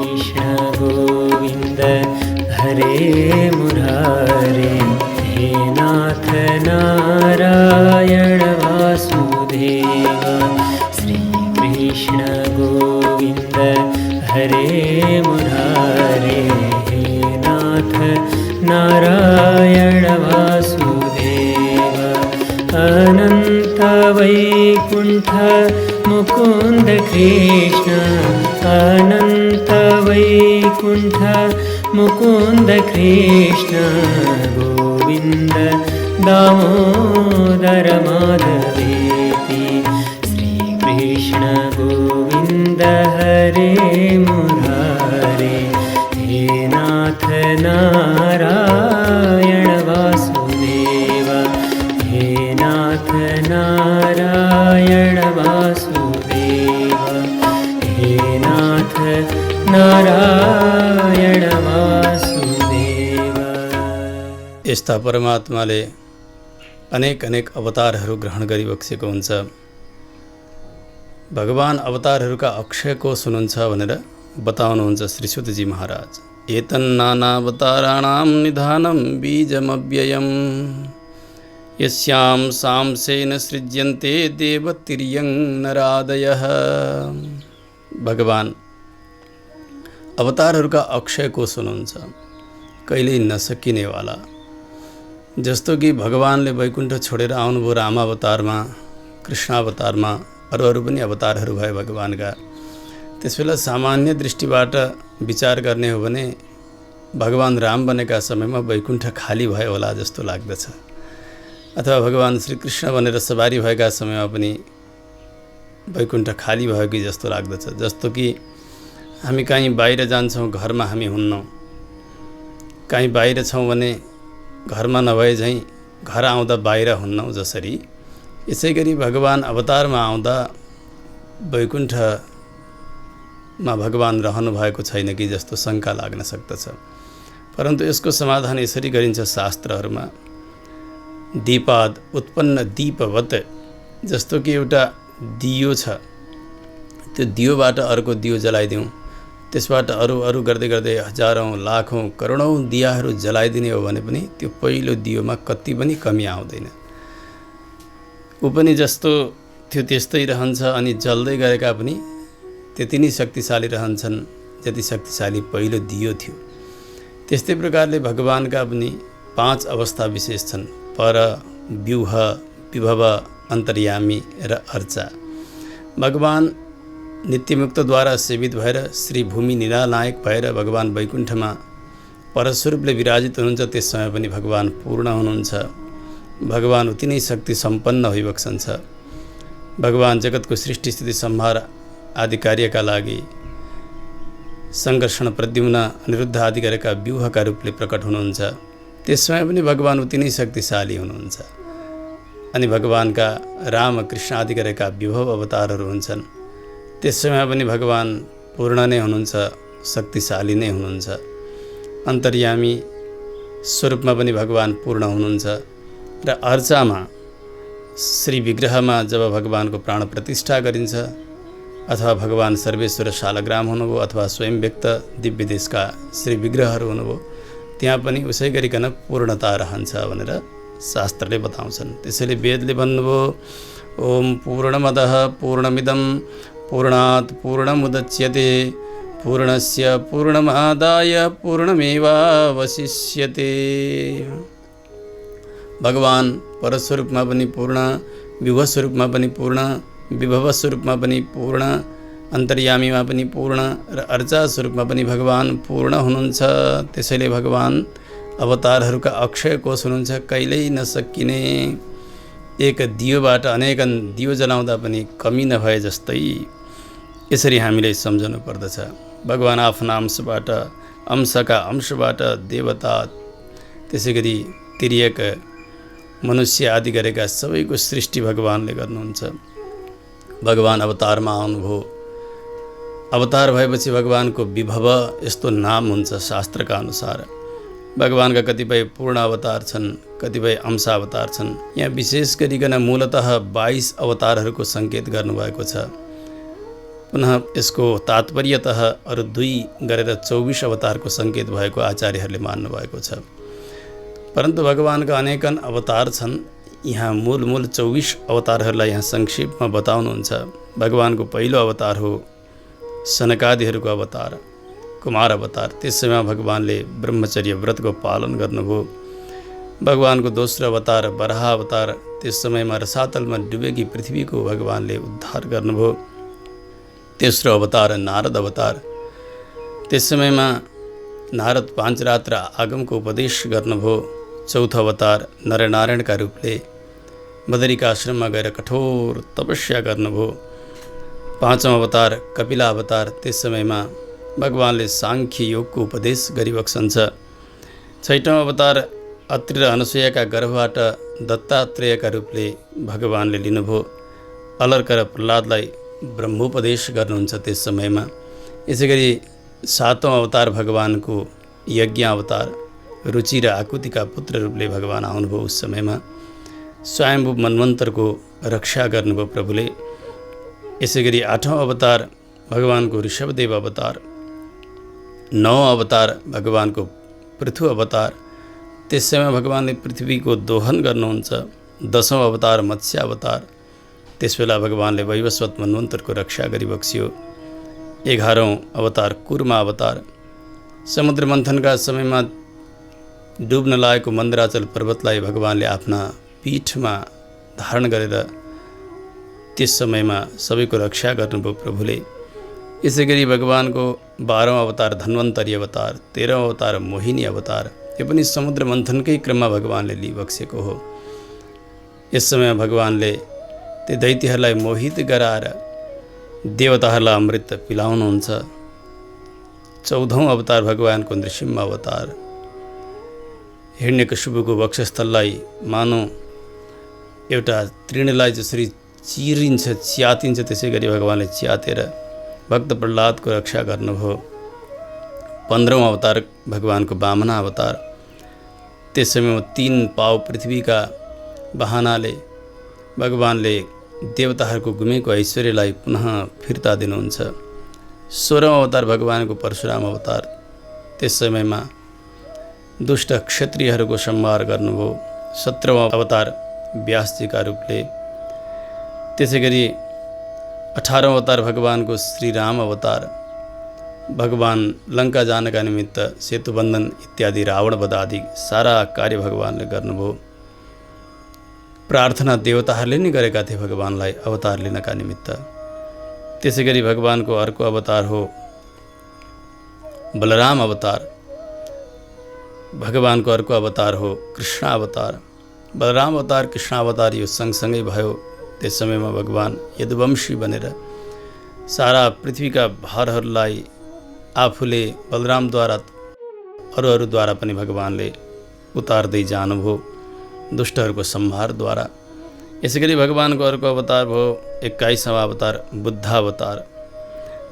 कृष्ण गोविन्द हरे मुरारे, हे नाथ नारायण वासुदेव। श्री कृष्ण गोविन्द हरे मुरारे, हे नाथ नारायण वासुदेव। अनंत वैकुंठ मुकुंद कृष्ण, अनंत वैकुंठ मुकुंद कृष्ण गोविंद दामोदर माधवेति। श्री कृष्ण गोविंद हरे मुरारे, हे नाथ नारायण वासुदेव, हे नाथ नारायण वासुदेव, हे नाथ नारायण वासुदेव। यस्ता परमात्माले अनेक अनेक अवतारहरू ग्रहण गरिबक्सेको हुन्छ। भगवान अवतारहरूका अक्षयको हुनुहुन्छ भनेर बताउनुहुन्छ श्री सुतजी महाराज। एतन्नानावताराणां निधानं बीजमव्ययम्, यस्यां सांसेन सृज्यन्ते देवतिर्यं नरादयः। भगवान अवतारहरूका अक्षयको हुनुहुन्छ, कहिल्यै नसकिनेवाला। जस्तो कि भगवानले वैकुण्ठ छोडेर आउनुभयो रामावतारमा, कृष्णावतारमा, अरू पनि अवतारहरू भए भगवानका। त्यसबेला सामान्य दृष्टिबाट विचार गर्ने हो भने भगवान राम बनेका समयमा वैकुण्ठ खाली भयो होला जस्तो लाग्दछ, अथवा भगवान श्रीकृष्ण बनेर सवारी भएका समयमा पनि वैकुण्ठ खाली भयो कि जस्तो लाग्दछ। जस्तो कि हामी कहीँ बाहिर जान्छौँ, घरमा हामी हुन्नौँ, कहीँ बाहिर छौँ भने घरमा नभए झैँ घर आउँदा बाहिर हुन्नौँ जसरी, यसै गरी भगवान अवतारमा आउँदा वैकुण्ठमा भगवान रहनु भएको छैन कि जस्तो शङ्का लाग्न सक्दछ। परन्तु यसको समाधान यसरी गरिन्छ शास्त्रहरूमा। दीपाद उत्पन्न दीपवत, जस्तो कि एउटा दियो छ, त्यो दियोबाट अर्को दियो जलाइदिउँ, त्यसबाट अरू गर्दै गर्दै हजारौँ लाखौँ करोडौँ दियाहरू जलाइदिने हो भने पनि त्यो पहिलो दियोमा कति पनि कमी आउँदैन। ऊ पनि जस्तो थियो त्यस्तै रहन्छ, अनि जल्दै गरेका पनि त्यति नै शक्तिशाली रहन्छन् जति शक्तिशाली पहिलो दियो थियो। त्यस्तै प्रकारले भगवानका पनि 5 अवस्था विशेष छन्: पर, व्यूह, विभव, अन्तर्यामी र अर्चा। भगवान नित्यमुक्तद्वारा सेवित भएर श्री भूमि निरानायक भएर भगवान वैकुण्ठमा परस्वरूपले विराजित हुनुहुन्छ। त्यस समय पनि भगवान पूर्ण हुनुहुन्छ। भगवान उति नै शक्ति सम्पन्न भइबक्सन्छ। भगवान जगतको सृष्टि स्थिति संहार आदि कार्यका लागि सङ्कर्षण, प्रद्युम्न, अनिरुद्ध आदि गरेका व्यूहका रूपले प्रकट हुनुहुन्छ। त्यस समय पनि भगवान उति नै शक्तिशाली हुनुहुन्छ। अनि भगवानका राम, कृष्ण आदि गरेका विभव अवतारहरू हुन्छन्। त्यस समय पनि भगवान पूर्ण नै हुनुहुन्छ, शक्तिशाली नै हुनुहुन्छ। अन्तर्यामी स्वरूपमा पनि भगवान पूर्ण हुनुहुन्छ। र अर्चामा श्री विग्रहमा जब भगवानको प्राण प्रतिष्ठा गरिन्छ, अथवा भगवान सर्वेश्वर शालग्राम हुनुभयो, अथवा स्वयं व्यक्त दिव्य देशका श्री विग्रहहरू हुनुभयो, त्यहाँ पनि उसै गरिकन पूर्णता रहन्छ भनेर शास्त्रले बताउँछन्। त्यसैले वेदले भन्नुभयो, ओम पूर्णमदः पूर्णमिदं पूर्णात् पूर्णमुदच्यते पूर्णस्य पूर्णमादाय पूर्णमेवावशिष्यते। भगवान परस्वरूपमा पनि पूर्ण, विभव स्वरूपमा पनि पूर्ण, विभव स्वरूपमा पनि पूर्ण, अन्तर्यामीमा पनि पूर्ण र अर्चा स्वरूपमा पनि भगवान पूर्ण हुनुहुन्छ। त्यसैले भगवान अवतारहरूका अक्षय कोष हुनुहुन्छ, कहिल्यै नसकिने। एक दियोबाट अनेकन दियो जलाउँदा पनि कमी नभए जस्तै यसरी हामीले सम्झनु पर्दछ। भगवान आफ्ना अंशबाट, अंशका अंशबाट देवता, त्यसै गरी तिर्यक, मनुष्य आदि गरेका सबैको सृष्टि भगवानले गर्नुहुन्छ। भगवान अवतारमा आउनुभयो। अवतार भएपछि भगवानको विभव यस्तो नाम हुन्छ शास्त्रका अनुसार। भगवानका कतिपय पूर्ण अवतार छन्, कतिपय अंशावतार छन्। यहाँ विशेष गरिकन मूलतः 22 अवतारहरूको सङ्केत गर्नुभएको छ। पुनः यसको तात्पर्यतः अरू 2 गरेर 24 अवतारको सङ्केत भएको आचार्यहरूले मान्नुभएको छ। परन्तु भगवानका अनेकन अवतार छन्। यहाँ मूल 24 अवतारहरूलाई यहाँ संक्षेपमा बताउनुहुन्छ। भगवानको पहिलो अवतार हो सनकादिहरूको अवतार, कुमार अवतार। त्यस समयमा भगवानले ब्रह्मचर्य व्रतको पालन गर्नुभयो। भगवानको दोस्रो अवतार वराह अवतार, त्यस समयमा रसातलमा डुबेकी पृथ्वीको भगवानले उद्धार गर्नुभयो। तेस्रो अवतार नारद अवतार, त्यस समयमा नारद 5 रात्र आगमको उपदेश गर्नुभयो। चौथो अवतार नरनारायणका रूपले बदरिकाश्रममा गएर कठोर तपस्या गर्नुभयो। 5औं अवतार कपिला अवतार, त्यस समयमा भगवानले साङ्ख्य योगको उपदेश गरिबक्सन्छ। 6औं अवतार अत्रि र अनसुयाका गर्भबाट दत्तात्रेयका रूपले भगवानले लिनुभयो। अलर्क र प्रह्लादलाई ब्रह्मोपदेश गर्नुहुन्छ त्यस समयमा। यसै गरी 7औं अवतार भगवानको यज्ञ अवतार, रुचि र आकुतिका पुत्र रूपले भगवान आउनुभयो। उस समयमा स्वयम्भू मन्वन्तरको रक्षा गर्नुभयो प्रभुले। यसै गरी 8औं अवतार भगवानको ऋषभदेव अवतार, 9औं अवतार भगवानको पृथु अवतार, त्यस समय भगवानले पृथ्वीको दोहन गर्नुहुन्छ। 10औं अवतार मत्स्य अवतार, त्यसबेला भगवानले वैवस्वत मन्वन्तरको रक्षा गरिबक्सियो। 11औं अवतार कुर्मा अवतार, समुद्र मन्थनका समयमा डुब्न लागेको मन्दराचल पर्वतलाई भगवानले आफ्ना पीठमा धारण गरेर त्यस समयमा सबैको रक्षा गर्नुभयो प्रभुले। यसै गरी भगवानको 12औं अवतार धन्वन्तरी अवतार, 13औं अवतार मोहिनी अवतार, यो पनि समुद्र मन्थनकै क्रममा भगवानले लिइबक्सेको हो। यस समय भगवानले ती दैत्यहरूलाई मोहित गराएर देवताहरूलाई अमृत पिलाउनुहुन्छ। 14औं अवतार भगवानको नृसिंह अवतार, हिरण्यकशिपुको वक्षस्थललाई मानौ एउटा तृणलाई जसरी चिरिन्छ च्यातिन्छ त्यसै गरी भगवानले च्यातेर भक्त प्रह्लादको रक्षा गर्नुभयो। 15औं अवतार भगवानको वामन अवतार, त्यस समयमा 3 पाउ पृथ्वीका बहानाले भगवानले देवताहरूको गुमेको ऐश्वर्यलाई पुनः फिर्ता दिनुहुन्छ। 16औं अवतार भगवानको परशुराम अवतार, त्यस समयमा दुष्ट क्षत्रियहरूको संहार गर्नुभयो। 17औं अवतार व्यासजीका रूपले। त्यसै गरी 18औं अवतार भगवानको श्रीराम अवतार, भगवान लङ्का जानका निमित्त सेतुबन्धन इत्यादि रावणवध आदि सारा कार्य भगवानले गर्नुभयो। प्रार्थना देवताहरूले नै गरेका थिए भगवानलाई अवतार लिनका निमित्त। त्यसै गरी भगवानको अर्को अवतार हो बलराम अवतार, भगवानको अर्को अवतार हो कृष्ण अवतार। बलराम अवतार कृष्ण अवतार यो सँगसँगै भयो। त्यस समयमा भगवान यदुवंशी बनेर सारा पृथ्वीका भारहरूलाई आफूले बलरामद्वारा अरूद्वारा पनि भगवानले उतार्दै जानुभयो दुष्टहरूको संहारद्वारा। यसै गरी भगवानको अर्को अवतार भयो 21औं अवतार बुद्धावतार।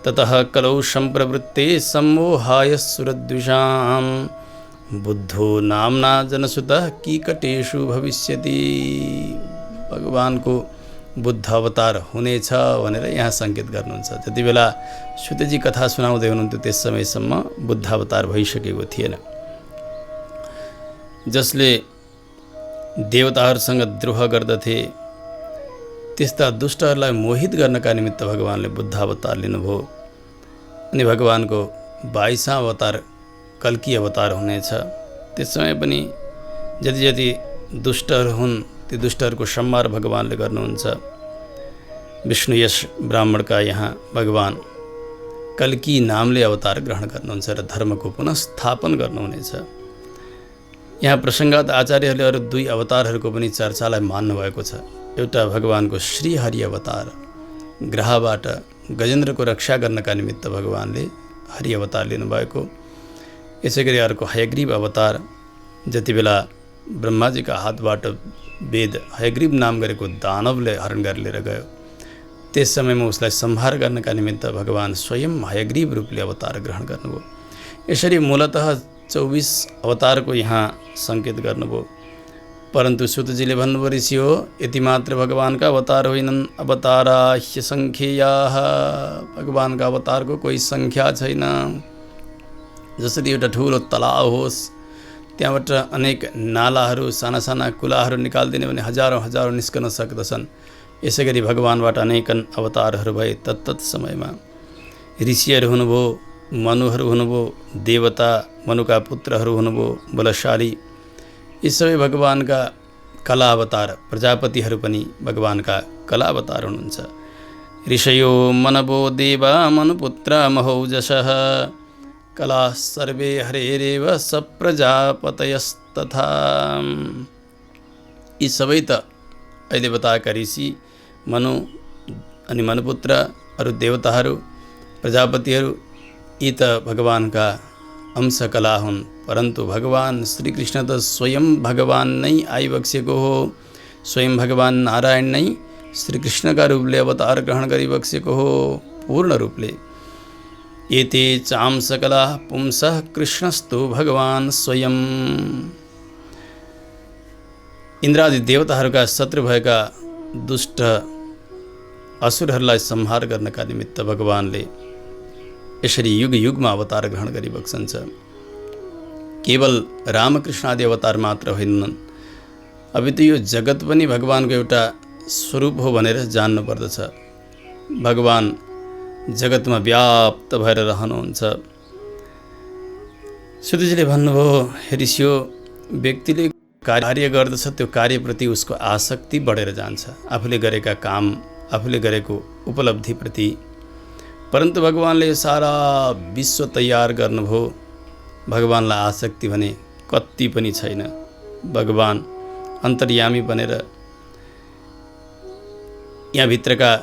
ततः कलौ सम्प्रवृत्ते सम्मोहाय सुरद्विषां बुद्धो नाम्ना जनसुतः कीकटेषु भविष्यति। भगवानको बुद्ध अवतार हुनेछ भनेर यहाँ सङ्केत गर्नुहुन्छ। जति बेला सुतजी कथा सुनाउँदै हुनुहुन्थ्यो त्यस समयसम्म बुद्ध अवतार भइसकेको थिएन। जसले देवताहरूसँग द्रोह गर्दथे त्यस्ता दुष्टहरूलाई मोहित गर्नका निमित्त भगवानले बुद्ध अवतार लिनुभयो। अनि भगवानको 22औं अवतार कल्की अवतार हुनेछ। त्यस समय पनि जति जति दुष्टहरू हुन् ती दुष्टहरूको संहार भगवानले गर्नुहुन्छ। विष्णु यश ब्राह्मणका यहाँ भगवान कल्की नामले अवतार ग्रहण गर्नुहुन्छ र धर्मको पुनःस्थापन गर्नुहुनेछ। यहाँ प्रसङ्गात आचार्यहरूले अरू 2 अवतारहरूको पनि चर्चालाई मान्नुभएको छ। एउटा भगवानको श्रीहरि अवतार, ग्रहबाट गजेन्द्रको रक्षा गर्नका निमित्त भगवानले हरि अवतार लिनुभएको। यसै गरी अर्को हयग्रीव अवतार, जति बेला ब्रह्माजीका हातबाट वेद हयग्रीव नाम गरेको दानवले हरण गरेर लिएर गयो त्यस समयमा उसलाई संहार गर्नका निमित्त भगवान स्वयं हयग्रीव रूपले अवतार ग्रहण गर्नुभयो। यसरी मूलतः 24 अवतारको यहाँ सङ्केत गर्नुभयो। परन्तु सुतजीले भन्नुभयो ऋषि हो, यति मात्र भगवानका अवतार होइनन्, अवताराह्य सङ्ख्येयाः, भगवानका अवतारको कोही सङ्ख्या छैन। जसरी एउटा ठुलो तलाउ होस्, त्यहाँबाट अनेक नालाहरू, साना साना कुलाहरू निकालिदिने भने हजारौँ हजारौँ निस्कन सक्दछन्। यसै गरी भगवानबाट अनेकन अवतारहरू भए। तत्तत समयमा ऋषिहरू हुनुभयो, मनुहरू हुनुभयो, देवता मनुका पुत्रहरू हुनुभयो, बलशाली। यी सबै भगवानका कला अवतार। प्रजापतिहरू पनि भगवानका कला अवतार हुनुहुन्छ। ऋषयो मनवो देवा मनुपुत्र महौजसः, कला सर्वे हरेरेव सप्रजापतयस्तथा। यी सबै त अहिले बताएका ऋषि, मनु अनि मनुपुत्र, अरू देवताहरू, प्रजापतिहरू, यी त भगवानका अंश कला हुन्। परन्तु भगवान श्रीकृष्ण त स्वयं भगवान नै आइबक्सेको हो। स्वयं भगवान नारायण नै श्रीकृष्णका रूपले अवतार ग्रहण गरिबक्सेको हो, पूर्ण रूपले। एते चांसकला पुंसः कृष्णस्तु भगवान स्वयं। इन्द्रादि देवताहरूका शत्रु भएका दुष्ट असुरहरूलाई संहार गर्नका निमित्त भगवानले यसरी युग युगमा अवतार ग्रहण गरिबक्सन्छ। केवल रामकृष्ण आदि अवतार मात्र होइनन्, अब त यो जगत पनि भगवानको एउटा स्वरूप हो भनेर जान्नु पर्दछ। भगवान जगतमा व्याप्त भएर रहनुहुन्छ। सुतजीले भन्नुभयो, ऋषियो, व्यक्तिले कार्य गर्दछ, त्यो कार्यप्रति उसको आसक्ति बढेर जान्छ, आफूले गरेका काम, आफूले गरेको उपलब्धिप्रति। परन्तु भगवानले सारा विश्व तयार गर्नुभयो। भगवानलाई आसक्ति भने कति पनि छैन। भगवान अन्तर्यामी बनेर यहाँ भित्रका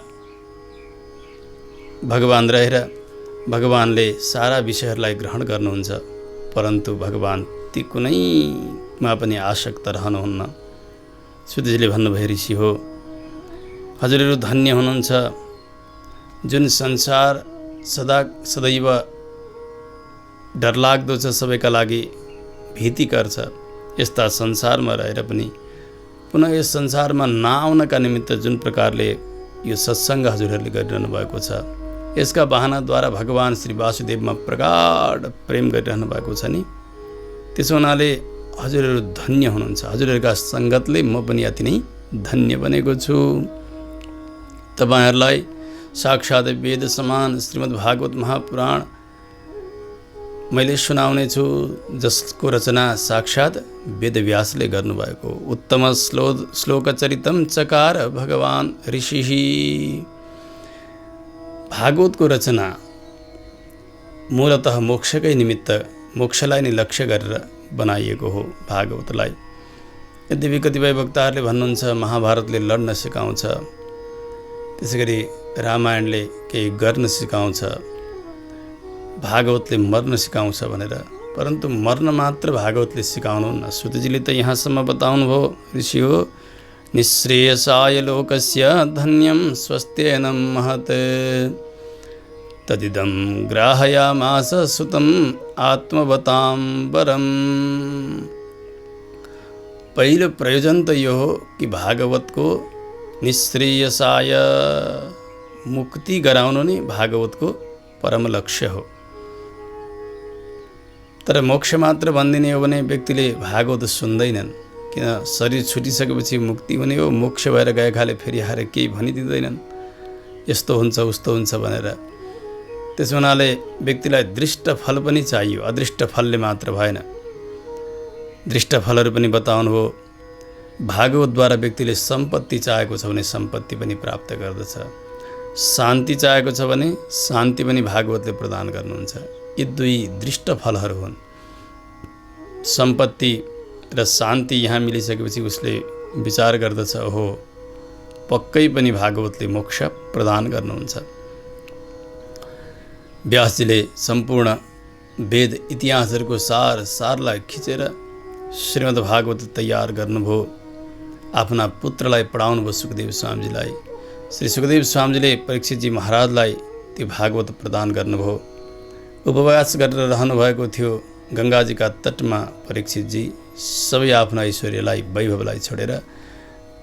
भगवान रहेर भगवानले सारा विषयहरूलाई ग्रहण गर्नुहुन्छ। परन्तु भगवान ती कुनैमा पनि आसक्त रहनुहुन्न। सुतजीले भन्नुभयो, ऋषि हो, हजुरहरू धन्य हुनुहुन्छ। जुन संसार सदैव डरलाग्दो छ, सबैका लागि भीतिकर छ, यस्ता संसारमा रहेर पनि पुनः यस संसारमा नआउनका निमित्त जुन प्रकारले यो सत्सङ्ग हजुरहरूले गरिरहनु भएको छ, यसका बहानाद्वारा भगवान श्री वासुदेवमा प्रगाढ प्रेम गरिरहनु भएको छ नि। त्यसो हुनाले हजुरहरू धन्य हुनुहुन्छ। हजुरहरूका सङ्गतले म पनि अति नै धन्य बनेको छु। तपाईँहरूलाई साक्षात् वेद समान श्रीमद् भागवत महापुराण मैले सुनाउने छु, जसको रचना साक्षात् वेदव्यासले गर्नुभएको। उत्तम श्लोकचरितम चकार भगवान ऋषिः। भागवतको रचना मूलतः मोक्षकै निमित्त, मोक्षलाई नै लक्ष्य गरेर बनाइएको हो भागवतलाई। यद्यपि कतिपय वक्ताहरूले भन्नुहुन्छ महाभारतले लड्न सिकाउँछ, त्यसै गरी रामायणले केही गर्न सिकाउँछ, भागवतले मर्न सिकाउँछ भनेर। परन्तु मर्न मात्र भागवतले सिकाउनुहुन्न। सुतजीले त यहाँसम्म बताउनु भयो, ऋषि हो, निःश्रेयसाय लोकस्य धन्यं स्वस्त्येनं महत् तदिदं ग्राहयामास सुतम् आत्मवतां वरम्। पहिलो प्रयोजन त यो हो कि भागवतको निःश्रेयसाय, मुक्ति गराउनु नै भागवतको परम लक्ष्य हो। तर मोक्ष मात्र भनिदिने हो भने व्यक्तिले भागवत सुन्दैनन्। किन, शरीर छुटिसकेपछि मुक्ति हुने हो, मोक्ष भएर गएकाले फेरि आएर केही भनिदिँदैनन्, यस्तो हुन्छ उस्तो हुन्छ भनेर। त्यसो हुनाले व्यक्तिलाई दृष्ट फल पनि चाहियो, अदृष्ट फलले मात्र भएन। दृष्ट फलहरू पनि बताउनु हो। भागवतद्वारा व्यक्तिले सम्पत्ति चाहेको छ भने सम्पत्ति पनि प्राप्त गर्दछ, शान्ति चाहेको छ भने शान्ति पनि भागवतले प्रदान गर्नुहुन्छ। यी दुई दृष्ट फलहरू हुन्। सम्पत्ति र शान्ति यहाँ मिलिसकेपछि उसले विचार गर्दछ, ओहो पक्कै पनि भागवतले मोक्ष प्रदान गर्नुहुन्छ। व्यासजीले सम्पूर्ण वेद इतिहासहरूको सारलाई खिचेर श्रीमद् भागवत तयार गर्नुभयो। आफ्ना पुत्रलाई पढाउनुभयो सुखदेव स्वामीजीलाई। श्री सुखदेव स्वामीजीले परीक्षितजी महाराजलाई त्यो भागवत प्रदान गर्नुभयो। उपवास गरेर रहनुभएको थियो गङ्गाजीका तटमा परीक्षितजी। सबै आफ्नो ऐश्वर्यलाई वैभवलाई छोडेर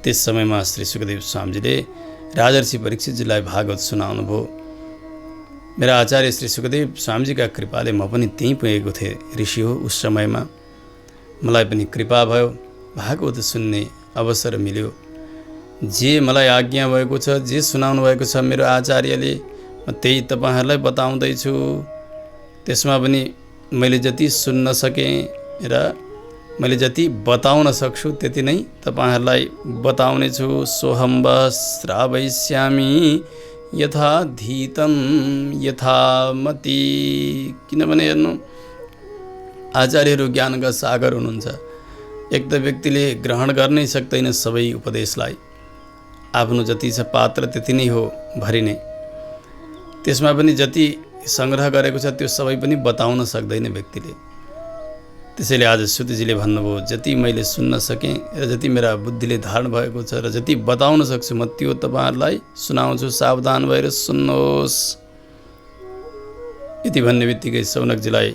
त्यस समयमा श्री सुखदेव स्वामीजीले राजर्षि परीक्षितजीलाई भागवत सुनाउनु भयो। मेरा आचार्य श्री सुखदेव स्वामीजीका कृपाले म पनि त्यहीँ पुगेको थिएँ। ऋषि हो उस समयमा, मलाई पनि कृपा भयो, भागवत सुन्ने अवसर मिल्यो। जे मलाई आज्ञा भएको छ, जे सुनाउनु भएको छ मेरो आचार्यले, म त्यही तपाईँहरूलाई बताउँदैछु। त्यसमा पनि मैले जति सुन्न सकेँ र मैले जति बताउन सक्छु त्यति नै तपाईँहरूलाई बताउने छु। सोहम श्रावयिष्यामि यथा धीतम यथामति। किनभने हेर्नु, आचार्यहरू ज्ञानका सागर हुनुहुन्छ। एक त व्यक्तिले ग्रहण गर्नै सक्दैन सबै उपदेशलाई, आफ्नो जति छ पात्र त्यति नै हो भरिने। त्यसमा पनि जति सङ्ग्रह गरेको छ त्यो सबै पनि बताउन सक्दैन व्यक्तिले। त्यसैले आज सुतजीले भन्नुभयो, जति मैले सुन्न सकेँ र जति मेरा बुद्धिले धारण भएको छ र जति बताउन सक्छु म त्यो तपाईँहरूलाई सुनाउँछु, सावधान भएर सुन्नुहोस्। यति भन्ने बित्तिकै शौनकजीलाई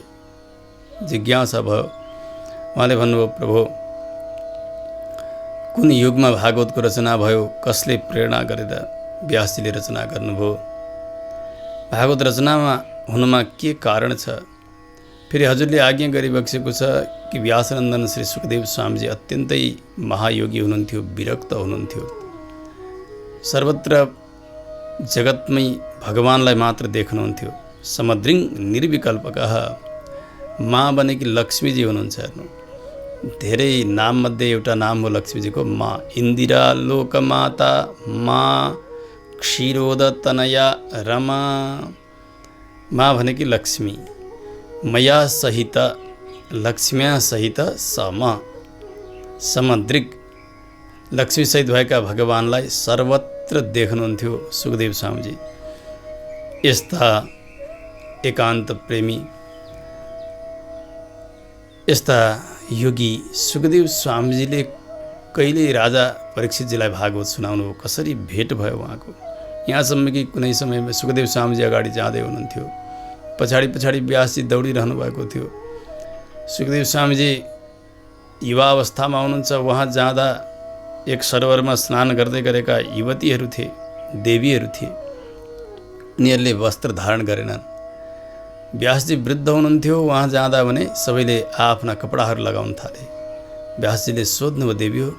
जिज्ञासा भयो। उहाँले भन्नुभयो, प्रभु कुन युगमा भागवतको रचना भयो, कसले प्रेरणा गरेर व्यासजीले रचना गर्नुभयो, भागवत रचनामा हुनुमा के कारण छ? फेरि हजुरले आज्ञा गरिबक्सेको छ कि व्यासनन्दन श्री सुखदेव स्वामीजी अत्यन्तै महायोगी हुनुहुन्थ्यो, विरक्त हुनुहुन्थ्यो। सर्वत्र जगतमै भगवानलाई मात्र देख्नुहुन्थ्यो। समद्रिङ निर्विकल्पकः, माँ बनेकी लक्ष्मीजी हुनुहुन्छ। हेर्नु, धेरै नाममध्ये एउटा नाम हो लक्ष्मीजीको, माँ। इन्दिरा लोकमाता, माँ क्षीरोदतनया रमा। माँ भनेकी लक्ष्मी। मया सहित लक्ष्म्या सहित सम। समद्रिक, लक्ष्मी सहित भएका भगवानलाई सर्वत्र देख्नुहुन्थ्यो सुखदेव स्वामीजी। यस्ता एकान्त प्रेमी, यस्ता योगी सुखदेव स्वामीजीले कहिले राजा परीक्षितजीलाई भागवत सुनाउनु, कसरी भेट भयो उहाँको? यहाँसम्म कि कुनै समयमा सुखदेव स्वामीजी अगाडि जाँदै हुनुहुन्थ्यो, पछाडि पछाडि व्यासजी दौडिरहनु भएको थियो। सुखदेव स्वामीजी युवा अवस्थामा हुनुहुन्छ। वहाँ जाँदा एक सरोवरमा स्नान गर्दै गरेका युवतीहरू थिए, देवीहरू थिए। उनीहरूले वस्त्र धारण गरेनन्। व्यासजी वृद्ध हुनुहुन्थ्यो। वहाँ जाँदा भने सबैले आफ्ना कपडाहरू लगाउन थाले। व्यासजीले सोध्नुभयो, देवी हो,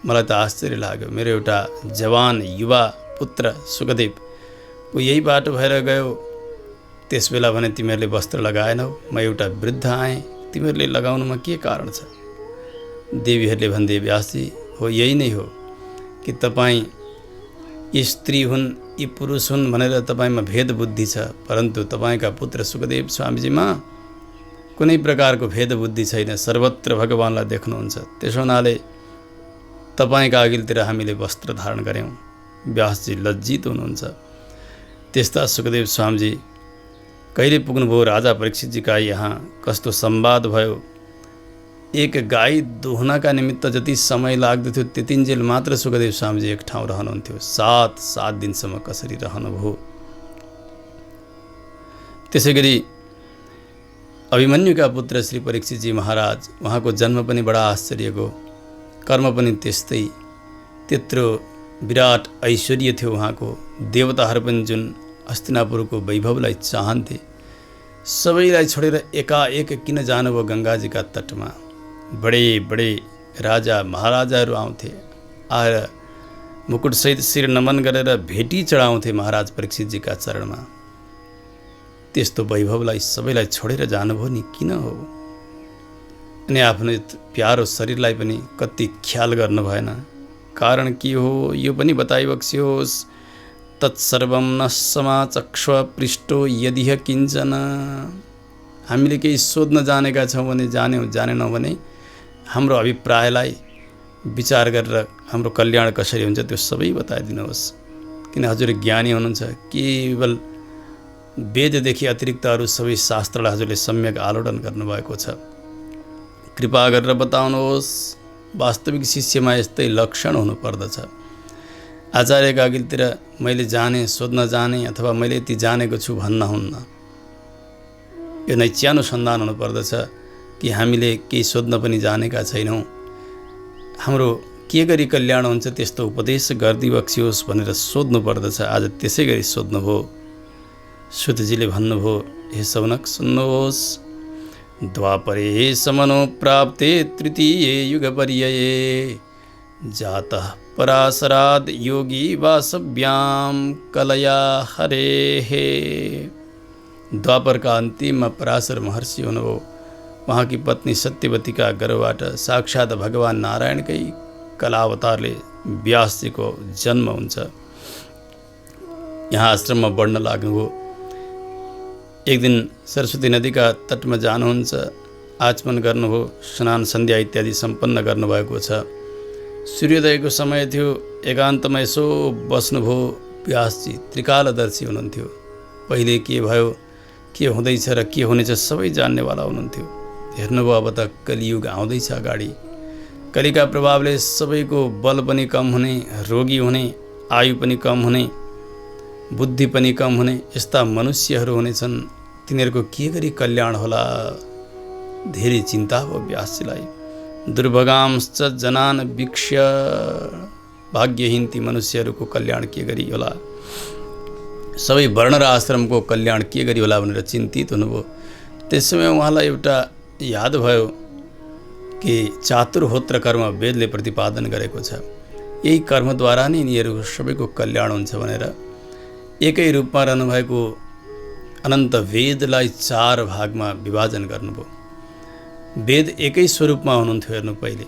मलाई त आश्चर्य लाग्यो, मेरो एउटा जवान युवा पुत्र सुखदेव ऊ यही बाटो भएर गयो, त्यस बेला भने तिमीहरूले वस्त्र लगाएनौ, म एउटा वृद्ध आएँ, तिमीहरूले लगाउनुमा के कारण छ? देवीहरूले भन्दै, व्यासजी हो, यही नै हो कि तपाईँ यी स्त्री हुन्, यी पुरुष हुन् भनेर तपाईँमा भेद बुद्धि छ, परन्तु तपाईँका पुत्र सुखदेव स्वामीजीमा कुनै प्रकारको भेद बुद्धि छैन, सर्वत्र भगवानलाई देख्नुहुन्छ। त्यसो हुनाले तपाईँका अघिल्तिर हामीले वस्त्र धारण गऱ्यौँ। व्यासजी लज्जित हुनुहुन्छ। त्यस्ता सुखदेव स्वामीजी कहिले पुग्नुभयो राजा परीक्षितजीका यहाँ? कस्तो संवाद भयो। एक गाई दुहुनका निमित्त जति समय लाग्दथ्यो त्यतिन्जेल मात्र सुखदेव स्वामीजी एक ठाउँ रहनुहुन्थ्यो। 7 दिनसम्म कसरी रहनुभयो। त्यसै गरी अभिमन्युका पुत्र श्री परीक्षितजी महाराज, उहाँको जन्म पनि बडा आश्चर्यको, कर्म पनि त्यस्तै। त्यत्रो विराट ऐश्वर्य थियो उहाँको। देवताहरू पनि जुन हस्तिनापुरको वैभवलाई चाहन्थे, सबैलाई छोडेर एकाएक किन जानुभयो गङ्गाजीका तटमा? बडे बडे राजा महाराजाहरू आउँथे, आएर मुकुटसहित शिर नमन गरेर भेटी चढाउँथे महाराज परीक्षितजीका चरणमा। त्यस्तो वैभवलाई सबैलाई छोडेर जानुभयो नि, किन हो? अनि आफ्नो प्यारो शरीरलाई पनि कति ख्याल गर्नु भएन। कारण के हो यो पनि बताइबक्स्योस्। तत्सर्वं न समाचक्ष्व पृष्ठो यदिह किञ्चन। हामीले केही सोध्न जानेका छौँ भने जान्यौँ, जानेनौँ भने हाम्रो अभिप्रायलाई विचार गरेर हाम्रो कल्याण कसरी हुन्छ त्यो सबै बताइदिनुहोस्। किन हजुर ज्ञानी हुनुहुन्छ। केवल वेददेखि अतिरिक्त अरू सबै शास्त्रलाई हजुरले सम्यक आलोडन गर्नुभएको छ। कृपा गरेर बताउनुहोस्। वास्तविक शिष्यमा यस्तै लक्षण हुनुपर्दछ। आचार्यका अघिल्तिर मैले जाने, सोध्न जाने अथवा मैले यति जानेको छु भन्न हुन्न। यो नैच्यानुसन्धान हुनुपर्दछ। कि हामीले केही सोध्न पनि जानेका छैनौँ, हाम्रो के गरी कल्याण हुन्छ त्यस्तो उपदेश गरिदिबक्सियोस् भनेर सोध्नु पर्दछ। आज त्यसै गरी सोध्नुभयो। सुतजीले भन्नुभयो, हे सौनक सुन्नुहोस्, द्वापरे समनो प्राप्ते तृतीये युगपर्यये जातः पराशराद योगी वासव्याम कलया हरेः। द्वापरका अन्तिममा पराशर महर्षि हुनुभयो। उहाँकी पत्नी सत्यवतीका गर्भबाट साक्षात् भगवान नारायणकै कलावतारले व्यासजीको जन्म हुन्छ। यहाँ आश्रममा बढ्न लाग्नुभयो। एक दिन सरस्वती नदीका तटमा जानुहुन्छ, आचमन गर्नुभयो, स्नान सन्ध्या इत्यादि सम्पन्न गर्नुभएको छ। सूर्योदयको समय थियो। एकान्तमा यसो बस्नुभयो। व्यासजी त्रिकालदर्शी हुनुहुन्थ्यो। पहिले के भयो, के हुँदैछ र के हुनेछ सबै जान्नेवाला हुनुहुन्थ्यो। हेर्नुभयो, अब त कलियुग आउँदैछ अगाडि। कलिका प्रभावले सबैको बल पनि कम हुने, रोगी हुने, आयु पनि कम हुने, बुद्धि पनि कम हुने यस्ता मनुष्यहरू हुनेछन्। तिनीहरूको के गरी कल्याण होला? धेरै चिन्ता भयो व्यासजीलाई। दुर्भगांश्च जनान वीक्ष्य, भाग्यहीन ती मनुष्यहरूको कल्याण के गरी होला? सबै वर्ण र आश्रमको कल्याण के गरी होला भनेर चिन्तित हुनुभयो। त्यस समय उहाँलाई एउटा याद भयो कि चातुर्होत्र कर्म वेदले प्रतिपादन गरेको छ। यही कर्मद्वारा नै यिनीहरूको सबैको कल्याण हुन्छ भनेर एकै रूपमा रहनुभएको अनन्त वेदलाई 4 भागमा विभाजन गर्नुभयो। वेद एकै स्वरूपमा हुनुहुन्थ्यो। हेर्नु, पहिले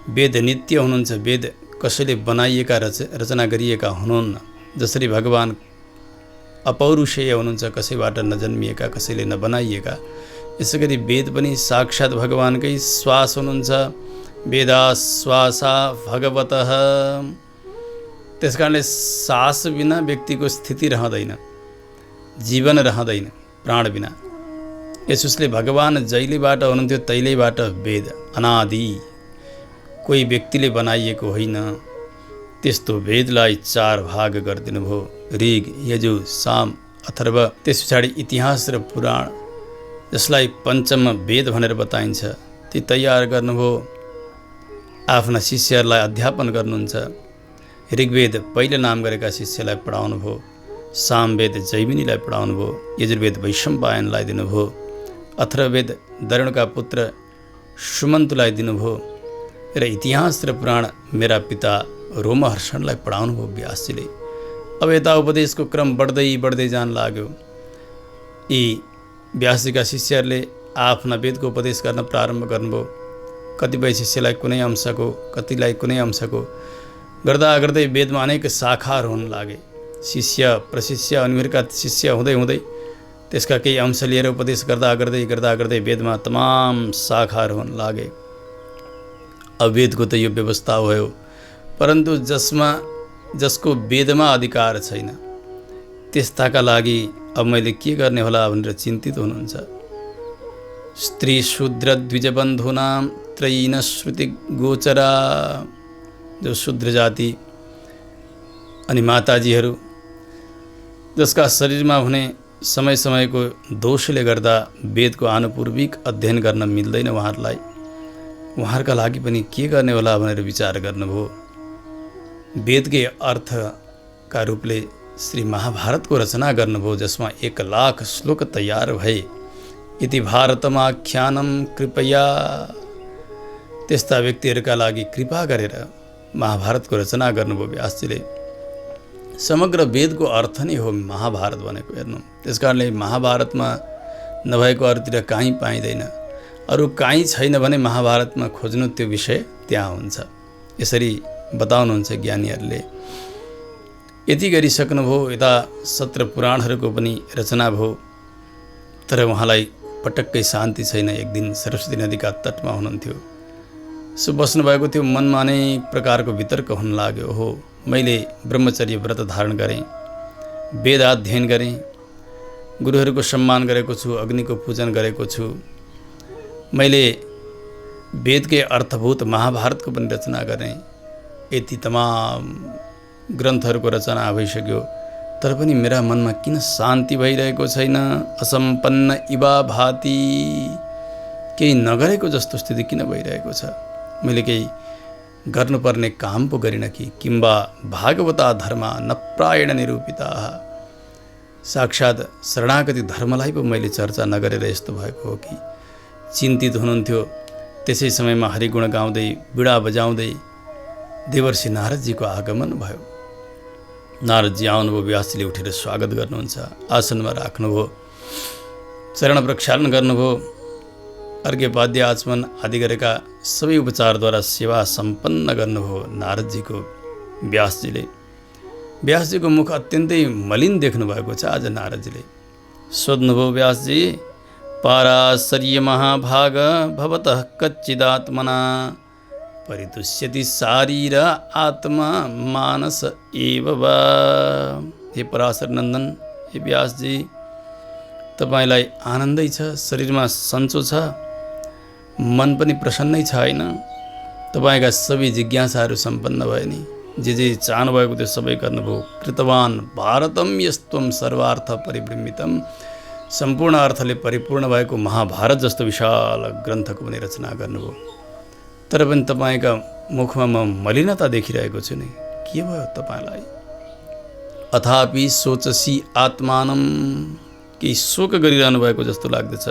वेद नित्य हुनुहुन्छ। वेद कसैले बनाइएका रचना गरिएका हुनुहुन्न। जसरी भगवान अपौरुषेय हुनुहुन्छ, कसैबाट नजन्मिएका, कसैले नबनाइएका, यसै गरी वेद पनि साक्षात् भगवानकै श्वास हुनुहुन्छ। वेदाश्वासा भगवतः। त्यस कारणले सास बिना व्यक्तिको स्थिति रहँदैन, जीवन रहँदैन प्राण बिना। यसोस्ले भगवान जहिलेबाट हुनुहुन्थ्यो तहिलेबाट वेद अनादि, कोही व्यक्तिले बनाइएको होइन। त्यस्तो वेदलाई 4 भाग गरिदिनु भयो। ऋग, यजु, साम, अथर्व। त्यस पछाडि इतिहास र पुराण, जसलाई पञ्चम वेद भनेर बताइन्छ, ती तयार गर्नुभयो। आफ्ना शिष्यहरूलाई अध्यापन गर्नुहुन्छ। ऋग्वेद पहिले नाम गरेका शिष्यलाई पढाउनुभयो। सामवेद जैमिनीलाई पढाउनुभयो। यजुर्वेद वैशम्पायनलाई दिनुभयो। अथर्ववेद दरुणका पुत्र सुमन्तुलाई दिनुभयो। र इतिहास र पुराण मेरा पिता रोमहर्षणलाई पढाउनुभयो व्यासजीले। अब यता उपदेशको क्रम बढ्दै जान लाग्यो। यी व्यासजीका शिष्यहरूले आफ्ना वेदको उपदेश गर्न प्रारम्भ गर्नुभयो। कतिपय शिष्यलाई कुनै अंशको, कतिलाई कुनै अंशको गर्दा गर्दै वेदमा अनेक शाखाहरू हुन लागे। शिष्य प्रशिष्य उनीहरूका शिष्य हुँदै त्यसका केही अंश लिएर उपदेश गर्दा गर्दै वेदमा तमाम शाखाहरू हुन लागे। अब वेदको त यो व्यवस्था भयो, परन्तु जसको वेदमा अधिकार छैन त्यस्ताका लागि अब मैले के गर्ने होला भनेर चिन्तित हुनुहुन्छ। स्त्री शूद्र द्विजबन्धूनां त्रयीन श्रुति गोचरा। जो शूद्र जाति अनि माताजीहरू, जसका शरीरमा हुने समय समयको दोषले गर्दा वेदको आनुपूर्विक अध्ययन गर्न मिल्दैन उहाँहरूलाई, उहाँहरूका लागि पनि के गर्ने होला भनेर विचार गर्नुभयो। वेदकै अर्थका रूपले श्री महाभारतको रचना गर्नुभयो, जसमा 1,00,000 श्लोक तयार भए। इति भारतमाख्यानं कृपया। त्यस्ता व्यक्तिहरूका लागि कृपा गरेर महाभारतको रचना गर्नुभयो व्यासजीले। समग्र वेदको अर्थ नै हो महाभारत भनेको। हेर्नु, त्यस कारणले महाभारतमा नभएको अरूतिर कहीँ पाइँदैन। अरू कहीँ छैन भने महाभारतमा खोज्नु त्यो विषय त्यहाँ हुन्छ। यसरी बताउनुहुन्छ ज्ञानीहरूले। यति गरिसक्नुभयो। यता 17 पुराणहरूको पनि रचना भयो। तर उहाँलाई पटक्कै शान्ति छैन। एक दिन सरस्वती नदीका तटमा हुनुहुन्थ्यो। सो बस्नुभएको थियो। मनमा अनेक प्रकारको वितर्क हुन लाग्यो। हो, मैले ब्रह्मचर्य व्रत धारण गरेँ, वेदाध्ययन गरेँ, गुरुहरूको सम्मान गरेको छु, अग्निको पूजन गरेको छु, मैले वेदकै अर्थभूत महाभारतको पनि रचना गरेँ। यति तमाम ग्रन्थहरूको रचना भइसक्यो, तर पनि मेरा मनमा किन शान्ति भइरहेको छैन? असम्पन्न इवा भाति। केही नगरेको जस्तो स्थिति किन भइरहेको छ? मैले केही गर्नुपर्ने काम पो गरिनँ कि? किम्बा भागवता धर्मा नप्रायण निरूपिता, साक्षात् शरणागति धर्मलाई पो मैले चर्चा नगरेर यस्तो भएको हो कि? चिन्तित हुनुहुन्थ्यो। त्यसै समयमा हरिगुण गाउँदै बिडा बजाउँदै देवर्षि नारदजीको आगमन भयो। नारदजी आउनुभयो, व्यासजीले उठेर स्वागत गर्नुहुन्छ, आसनमा राख्नुभयो, चरण प्रक्षालन गर्नुभयो, अर्घ्यपाद्य आचमन आदि गरेका सबै उपचारद्वारा सेवा सम्पन्न गर्नुभयो नारदजीको व्यासजीले। व्यासजीको मुख अत्यन्तै मलिन देख्नुभएको छ। आज नारदजीले सोध्नुभयो, व्यासजी पाराशर्य महाभाग भवतः कच्चिदात्मना परितुष्यति शारीर आत्मा मानस एव वा। हे पराशर नन्दन, हे व्यासजी, तपाईँलाई आनन्दै छ, शरीरमा सन्चो छ, मन पनि प्रसन्नै छ होइन? तपाईँका सबै जिज्ञासाहरू सम्पन्न भयो नि? जे चाहनुभएको त्यो सबै गर्नुभयो। कृतवान भारतम यस्त्वम सर्वार्थ परिब्रह्मितम, सम्पूर्ण अर्थले परिपूर्ण भएको महाभारत जस्तो विशाल ग्रन्थको पनि रचना गर्नुभयो। तर पनि तपाईँका मुखमा म मलिनता देखिरहेको छु नि, के भयो तपाईँलाई? अथापि सोचसी आत्मानम, केही शोक गरिरहनु भएको जस्तो लाग्दछ,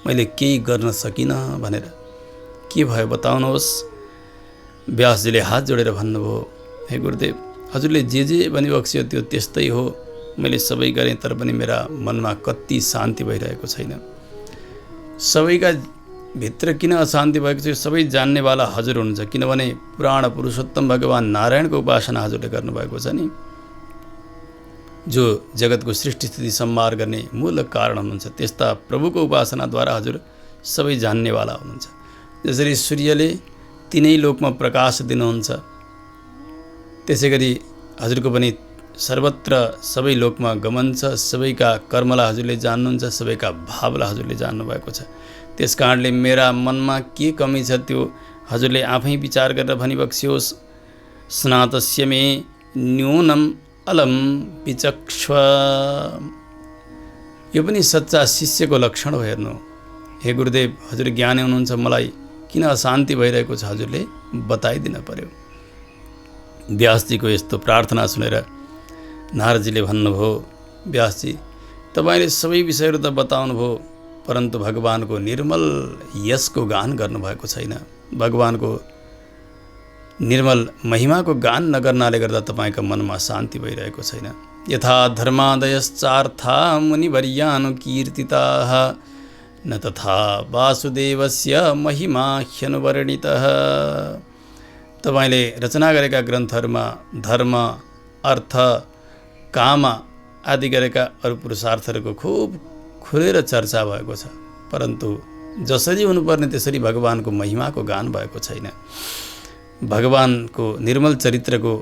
मैले केही गर्न सकिनँ भनेर। के भयो बताउनुहोस्? व्यासजीले हात जोडेर भन्नुभयो, हे गुरुदेव, हजुरले जे भनिबक्स्यो त्यो त्यस्तै हो। मैले सबै गरेँ, तर पनि मेरा मनमा कति शान्ति भइरहेको छैन। सबैका भित्र किन अशान्ति भएको छ सबै जान्नेवाला हजुर हुनुहुन्छ, किनभने पुराण पुरुषोत्तम भगवान नारायणको उपासना हजुरले गर्नुभएको छ नि, जो जगतको सृष्टि स्थिति संहार गर्ने मूल कारण हुनुहुन्छ। त्यस्ता प्रभुको उपासनाद्वारा हजुर सबै जान्नेवाला हुनुहुन्छ। जसरी सूर्यले तीनै लोकमा प्रकाश दिनुहुन्छ, त्यसै गरी हजुरको पनि सर्वत्र सबै लोकमा गमन छ। सबैका कर्मलाई हजुरले जान्नुहुन्छ, सबैका भावलाई हजुरले जान्नुभएको छ। त्यस कारणले मेरा मनमा के कमी छ त्यो हजुरले आफै विचार गरेर भनिबक्स्योस्। स्नातस्य मे न्यूनम अलम विचक्ष्व, यो पनि सच्चा शिष्यको लक्षण हो। हेर्नु, हे गुरुदेव, हजुर ज्ञानी हुनुहुन्छ, मलाई किन अशान्ति भइरहेको छ हजुरले बताइदिन पर्यो। व्यासजीको यस्तो प्रार्थना सुनेर नारदजीले भन्नुभयो, व्यासजी, तपाईँले सबै विषयहरू त बताउनुभयो, परन्तु भगवानको निर्मल यशको गान गर्नुभएको छैन। भगवानको निर्मल महिमाको गान नगर्नाले गर्दा तपाईँका मनमा शान्ति भइरहेको छैन। यथा धर्मादयश्चार्था मुनिवर्यानुकीर्तिताः न तथा वासुदेवस्य महिमा ह्यनुवर्णितः। तपाईँले रचना गरेका ग्रन्थहरूमा धर्म, अर्थ, काम आदि गरेका अरू पुरुषार्थहरूको खुब खुलेर चर्चा भएको छ, परन्तु जसरी हुनुपर्ने त्यसरी भगवानको महिमाको गान भएको छैन। भगवानको निर्मल चरित्रको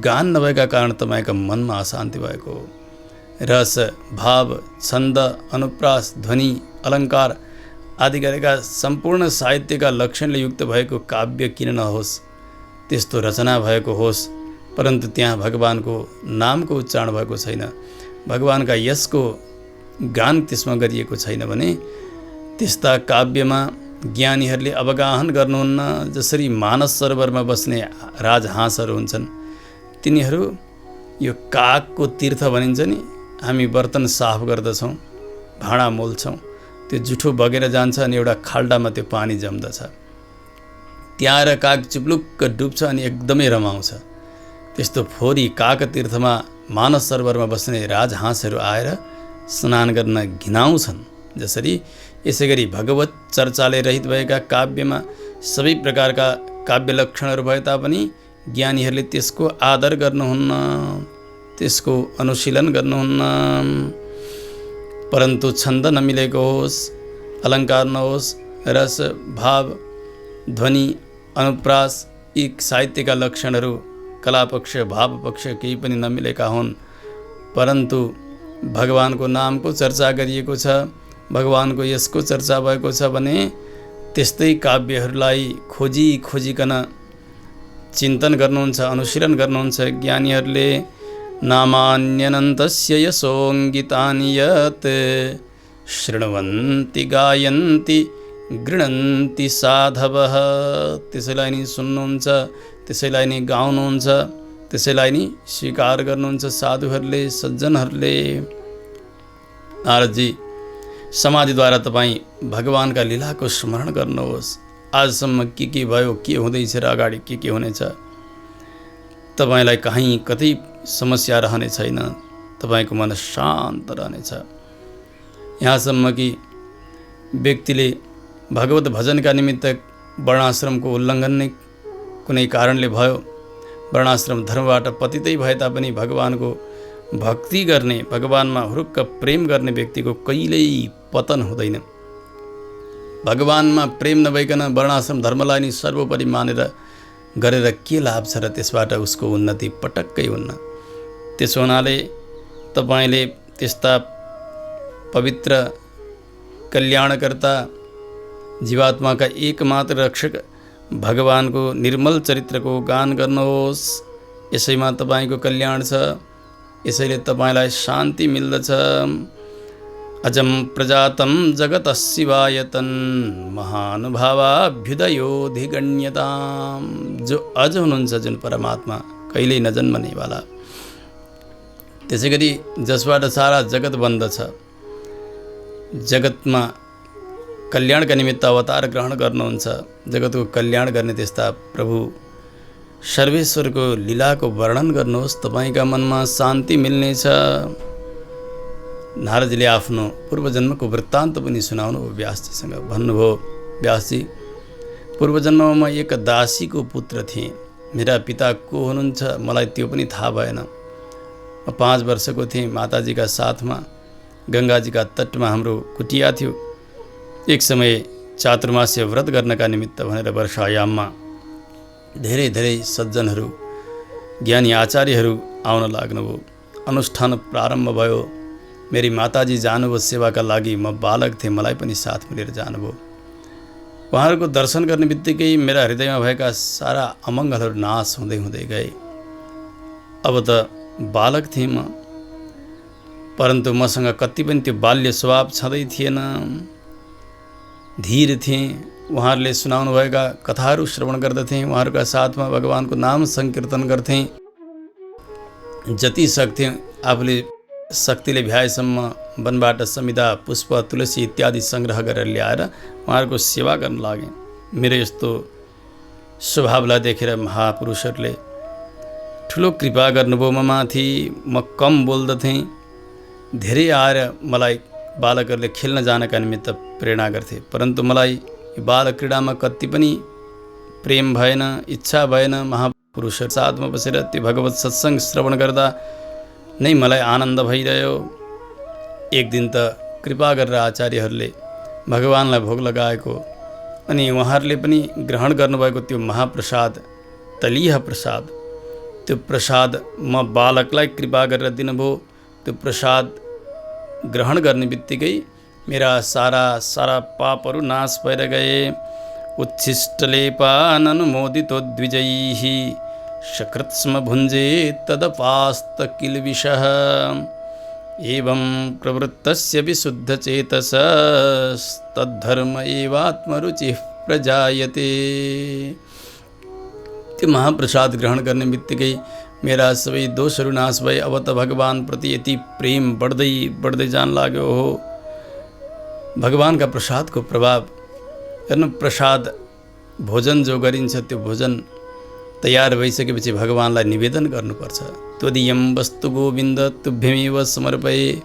गान नभएका कारण तपाईँका मनमा अशान्ति भएको हो। रस, भाव, छन्द, अनुप्रास, ध्वनि, अलङ्कार आदि गरेका सम्पूर्ण साहित्यका लक्षणले युक्त भएको काव्य किन नहोस्, त्यस्तो रचना भएको होस्, परन्तु त्यहाँ भगवानको नामको उच्चारण भएको छैन, भगवानका यशको गान त्यसमा गरिएको छैन भने त्यस्ता काव्यमा ज्ञानीहरूले अवगाहन गर्नुहुन्न। जसरी मानस सरोवरमा बस्ने राजहाँसहरू हुन्छन्, तिनीहरू यो कागको तीर्थ भनिन्छ नि, हामी बर्तन साफ गर्दछौँ, भाँडा मोल्छौँ, त्यो जुठो बगेर जान्छ अनि एउटा खाल्डामा त्यो पानी जम्दछ, त्यहाँ आएर काग चुप्लुक्क डुब्छ अनि एकदमै रमाउँछ। त्यस्तो फोहोरी काग तीर्थमा मानस सरोवरमा बस्ने राजहाँसहरू आएर स्नान गर्न घिनाउँछन्। जसरी यसै गरी भगवत चर्चाले रहित भएका काव्यमा सबै प्रकारका काव्य लक्षणहरू भए तापनि ज्ञानीहरूले त्यसको आदर गर्नुहुन्न, त्यसको अनुशीलन गर्नुहुन्न। परन्तु छन्द नमिलेको होस्, अलङ्कार नहोस्, रस, भाव, ध्वनि, अनुप्रास यी साहित्यका लक्षणहरू कलापक्ष भावपक्ष केही पनि नमिलेका हुन्, परन्तु भगवानको नामको चर्चा गरिएको छ, भगवानको यसको चर्चा भएको छ भने त्यस्तै काव्यहरूलाई खोजिकन चिन्तन गर्नुहुन्छ, अनुशीलन गर्नुहुन्छ ज्ञानीहरूले। नामान्यनन्तस्य यशोङ्गितानि यत् शृण्वन्ति गायन्ति गृह्णन्ति साधवः। त्यसैलाई नि सुन्नुहुन्छ, त्यसैलाई नि गाउनुहुन्छ, त्यसैलाई नि स्वीकार गर्नुहुन्छ साधुहरूले, सज्जनहरूले। नारदजी, समाधिद्वारा तपाईँ भगवानका लीलाको स्मरण गर्नुहोस्। आजसम्म के भयो, के हुँदैछ र अगाडि के हुनेछ, तपाईँलाई कहीँ कतै समस्या रहने छैन। तपाईँको मन शान्त रहनेछ। यहाँसम्म कि व्यक्तिले भगवत भजनका निमित्त वर्णाश्रमको उल्लङ्घन नै कुनै कारणले भयो, वर्णाश्रम धर्मबाट पतितै भए तापनि भगवानको भक्ति गर्ने, भगवानमा हुरुक्क प्रेम गर्ने व्यक्तिको कहिल्यै पतन हुँदैन। भगवानमा प्रेम नभइकन वर्णाश्रम धर्मलाई नै सर्वोपरि मानेर गरेर के लाभ छ र त्यसबाट उसको उन्नति पटक्कै हुन्न। त्यसो हुनाले तपाईँले त्यस्ता पवित्र कल्याणकर्ता जीवात्माका एकमात्र रक्षक भगवानको निर्मल चरित्रको गान गर्नुहोस्। यसैमा तपाईँको कल्याण छ, यसैले तपाईँलाई शान्ति मिल्दछ। अजम प्रजातम जगतः शिवायतन महानुभावाभ्युदयोधिगण्यताम। जो अज हुनुहुन्छ, जुन परमात्मा कहिल्यै नजन्मनेवाला, त्यसै गरी जसबाट सारा जगत बन्दछ, जगतमा कल्याणका निमित्त अवतार ग्रहण गर्नुहुन्छ, जगतको कल्याण गर्ने त्यस्ता प्रभु सर्वेश्वरको लीलाको वर्णन गर्नुहोस्। तपाईँका मनमा शान्ति मिल्नेछ। नारदजीले आफ्नो पूर्वजन्मको वृत्तान्त पनि सुनाउनु व्यासजीसँग। भन्नुभयो, व्यासजी, पूर्वजन्ममा म एक दासीको पुत्र थिएँ। मेरा पिता को हुनुहुन्छ मलाई त्यो पनि थाहा भएन। म 5 वर्षको थिएँ। माताजीका साथमा गङ्गाजीका तटमा हाम्रो कुटिया थियो। एक समय चातुर्मास्य व्रत गर्नका निमित्त भनेर वर्षायाममा धेरै धेरै सज्जनहरू, ज्ञानी आचार्यहरू आउन लाग्नुभयो। अनुष्ठान प्रारम्भ भयो। मेरी माताजी जानुभयो सेवाका लागि। म बालक थिएँ, मलाई पनि साथमा लिएर जानुभयो। उहाँहरूको दर्शन गर्ने बित्तिकै मेरा हृदयमा भएका सारा अमङ्गलहरू नाश हुँदै हुँदै गए। अब त बालक थिएँ म, परन्तु मसँग कति पनि त्यो बाल्य स्वभाव छँदै थिएन। धीर थिएँ। उहाँहरूले सुनाउनुभएका कथाहरू श्रवण गर्दथेँ। उहाँहरूका साथमा भगवानको नाम सङ्कीर्तन गर्थेँ। जति सक्थेँ आफूले शक्तिले भ्याएसम्म वनबाट समिधा, पुष्प, तुलसी इत्यादि सङ्ग्रह गरेर ल्याएर उहाँहरूको सेवा गर्न लागेँ। मेरो यस्तो स्वभावलाई देखेर महापुरुषहरूले ठुलो कृपा गर्नुभयो म माथि। म कम बोल्दथेँ। धेरै आएर मलाई बालकहरूले खेल्न जानका निमित्त प्रेरणा गर्थे, परन्तु मलाई बाल क्रीडामा कति पनि प्रेम भएन, इच्छा भएन। महापुरुषहरू साथमा बसेर त्यो भगवत सत्सङ्ग श्रवण गर्दा नै मलाई आनन्द भइरह्यो। एक दिन त कृपा गरेर आचार्यहरूले भगवानलाई भोग लगाएको, अनि उहाँहरूले पनि ग्रहण गर्नुभएको त्यो महाप्रसाद, तलिह प्रसाद, त्यो प्रसाद म बालकलाई कृपा गरेर दिनुभयो। त्यो प्रसाद ग्रहण गर्ने बित्तिकै मेरा सारा पापहरू नाश भएर गए। उच्छिष्टलेपाननुमोदितो द्विजैः सकृत्स्म भुञ्जे तदपास्त किल्बिषः। एवं प्रवृत्तस्य विशुद्धचेतसस्तद्धर्म एवात्मरुचिः प्रजायते। त्यो महाप्रसाद ग्रहण गर्ने बित्तिकै मेरा सबै दोषहरू नाश भए। अब त भगवान प्रति यति प्रेम बढ्दै जान लाग्यो हो। भगवानका प्रसादको प्रभाव हेर्नु। प्रसाद भोजन जो गरिन्छ, त्यो भोजन तयार भइसकेपछि भगवानलाई निवेदन गर्नुपर्छ। त्वदीयं वस्तु गोविन्द तुभ्यमेव समर्पये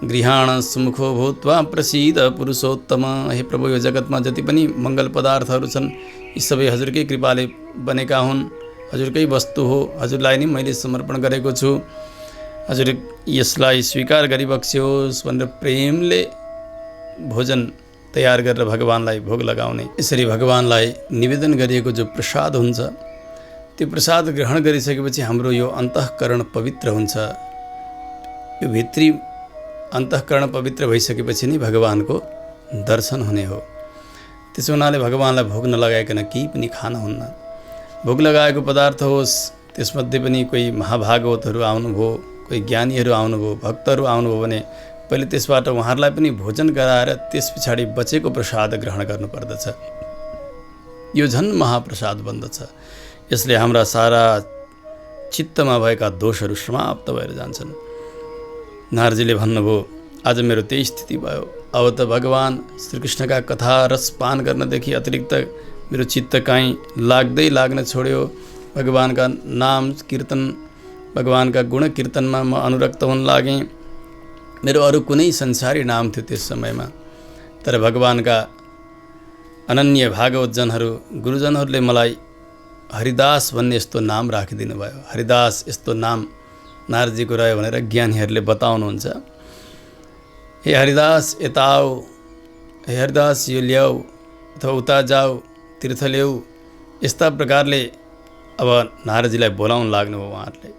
गृहाण सुमुखो भूत्वा प्रसीद पुरुषोत्तम। हे प्रभु, यो जगतमा जति पनि मङ्गल पदार्थहरू छन्, यी सबै हजुरकै कृपाले बनेका हुन्, हजुरकै वस्तु हो। हजुरलाई नै मैले समर्पण गरेको छु। हजुर यसलाई स्वीकार गरिबक्स्योस् भनेर प्रेमले भोजन तयार गरेर भगवानलाई भोग लगाउने। यसरी भगवानलाई निवेदन गरिएको जो प्रसाद हुन्छ, त्यो प्रसाद ग्रहण गरिसकेपछि हाम्रो यो अन्तःकरण पवित्र हुन्छ। यो भित्री अन्तःकरण पवित्र भइसकेपछि नै भगवानको दर्शन हुने हो। त्यसो हुनाले भगवानलाई भोग नलगाइकन केही पनि खान हुन्न। भोग लगाएको पदार्थ होस्, त्यसमध्ये पनि कोही महाभागवतहरू आउनुभयो, कोही ज्ञानीहरू आउनुभयो, भक्तहरू आउनुभयो भने पहिले त्यसबाट उहाँहरूलाई पनि भोजन गराएर त्यस पछाडि बचेको प्रसाद ग्रहण गर्नुपर्दछ। यो झन् महाप्रसाद बन्दछ। यसले हाम्रा सारा चित्तमा भएका दोषहरू समाप्त भएर जान्छन्। नारदजीले भन्नुभयो, आज मेरो त्यही स्थिति भयो। अब त भगवान् श्रीकृष्णका कथा रसपान गर्नदेखि अतिरिक्त मेरो चित्त कहीँ लाग्न छोड्यो। भगवानका नाम कीर्तन, भगवानका गुण कीर्तनमा म अनुरक्त हुन लागेँ। मेरो अरू कुनै संसारी नाम थियो त्यस समयमा, तर भगवानका अनन्य भागवतजनहरू गुरुजनहरूले मलाई हरिदास भन्ने यस्तो नाम राखिदिनु भयो। हरिदास यस्तो नाम नारदजीको रह्यो भनेर ज्ञानीहरूले बताउनुहुन्छ। हे हरिदास यता आऊ, हे हरिदास यो ल्याऊ अथवा उता जाऊ, तीर्थ ल्याऊ, यस्ता प्रकारले अब नारदजीलाई बोलाउन लाग्नुभयो उहाँहरूले।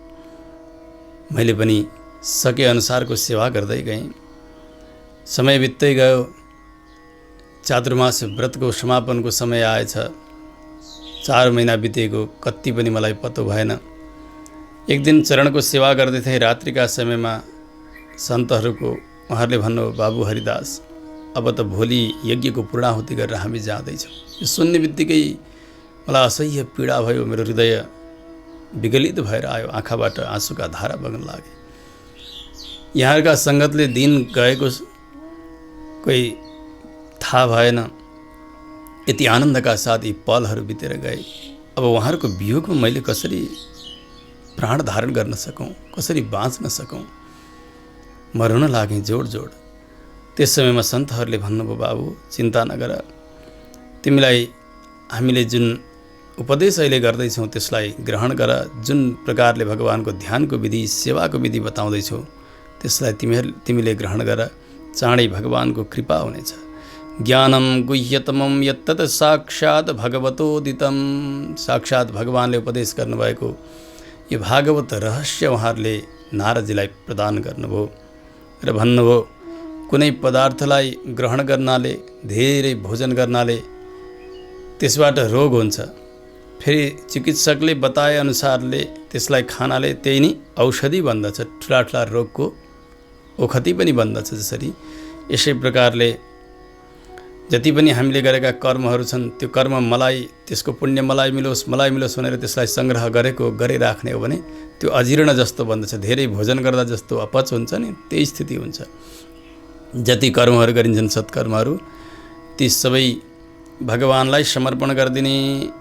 मैले पनि सके अनुसारको सेवा गर्दै गएँ। समय बित्दै गयो। चातुर्मास व्रतको समापनको समय आएछ। 4 महिना बितेको कति पनि मलाई पत्तो भएन। एक दिन चरणको सेवा गर्दै थिएँ रात्रिका समयमा। सन्तहरूको उहाँहरूले भन्नुभयो, बाबु हरिदास अब त भोलि यज्ञको पूर्णाहुति गरेर हामी जाँदैछौँ। यो सुन्ने बित्तिकै मलाई असह्य पीडा भयो। मेरो हृदय विगलित भएर आयो। आँखाबाट आँसुका धारा बग्न लागे। यहाँका सङ्गतले दिन गएको कोही थाहा भएन। यति आनन्दका साथ यी पलहरू बितेर गए। अब उहाँहरूको वियोगमा मैले कसरी प्राण धारण गर्न सकौँ, कसरी बाँच्न सकौँ? म रुन लागेँ जोड जोड। त्यस समयमा सन्तहरूले भन्नुभयो, बाबु चिन्ता नगर, तिमीलाई हामीले जुन उपदेश अहिले गर्दैछौँ त्यसलाई ग्रहण गर। जुन प्रकारले भगवानको ध्यानको विधि, सेवाको विधि बताउँदैछौ त्यसलाई तिमीले ग्रहण गर। चाँडै भगवानको कृपा हुनेछ। ज्ञानम गुह्यतमम यत्तत् साक्षात् भगवतोदितम। साक्षात् भगवानले उपदेश गर्नुभएको यो भागवत रहस्य उहाँहरूले नारदजीलाई प्रदान गर्नुभयो र भन्नुभयो, कुनै पदार्थलाई ग्रहण गर्नाले, धेरै भोजन गर्नाले त्यसबाट रोग हुन्छ। फेरि चिकित्सकले बताए अनुसारले त्यसलाई खानाले त्यही नै औषधि बन्दछ। ठुला ठुला रोगको ओखती पनि बन्दछ। जसरी यसै प्रकारले जति पनि हामीले गरेका कर्महरू छन् त्यो कर्म मलाई, त्यसको पुण्य मलाई मिलोस् भनेर त्यसलाई सङ्ग्रह गरिराख्ने हो भने त्यो अजीर्ण जस्तो बन्दछ। धेरै भोजन गर्दा जस्तो अपच हुन्छ नि, त्यही स्थिति हुन्छ। जति कर्महरू गरिन्छन् सत्कर्महरू ती सबै भगवानलाई समर्पण गरिदिने।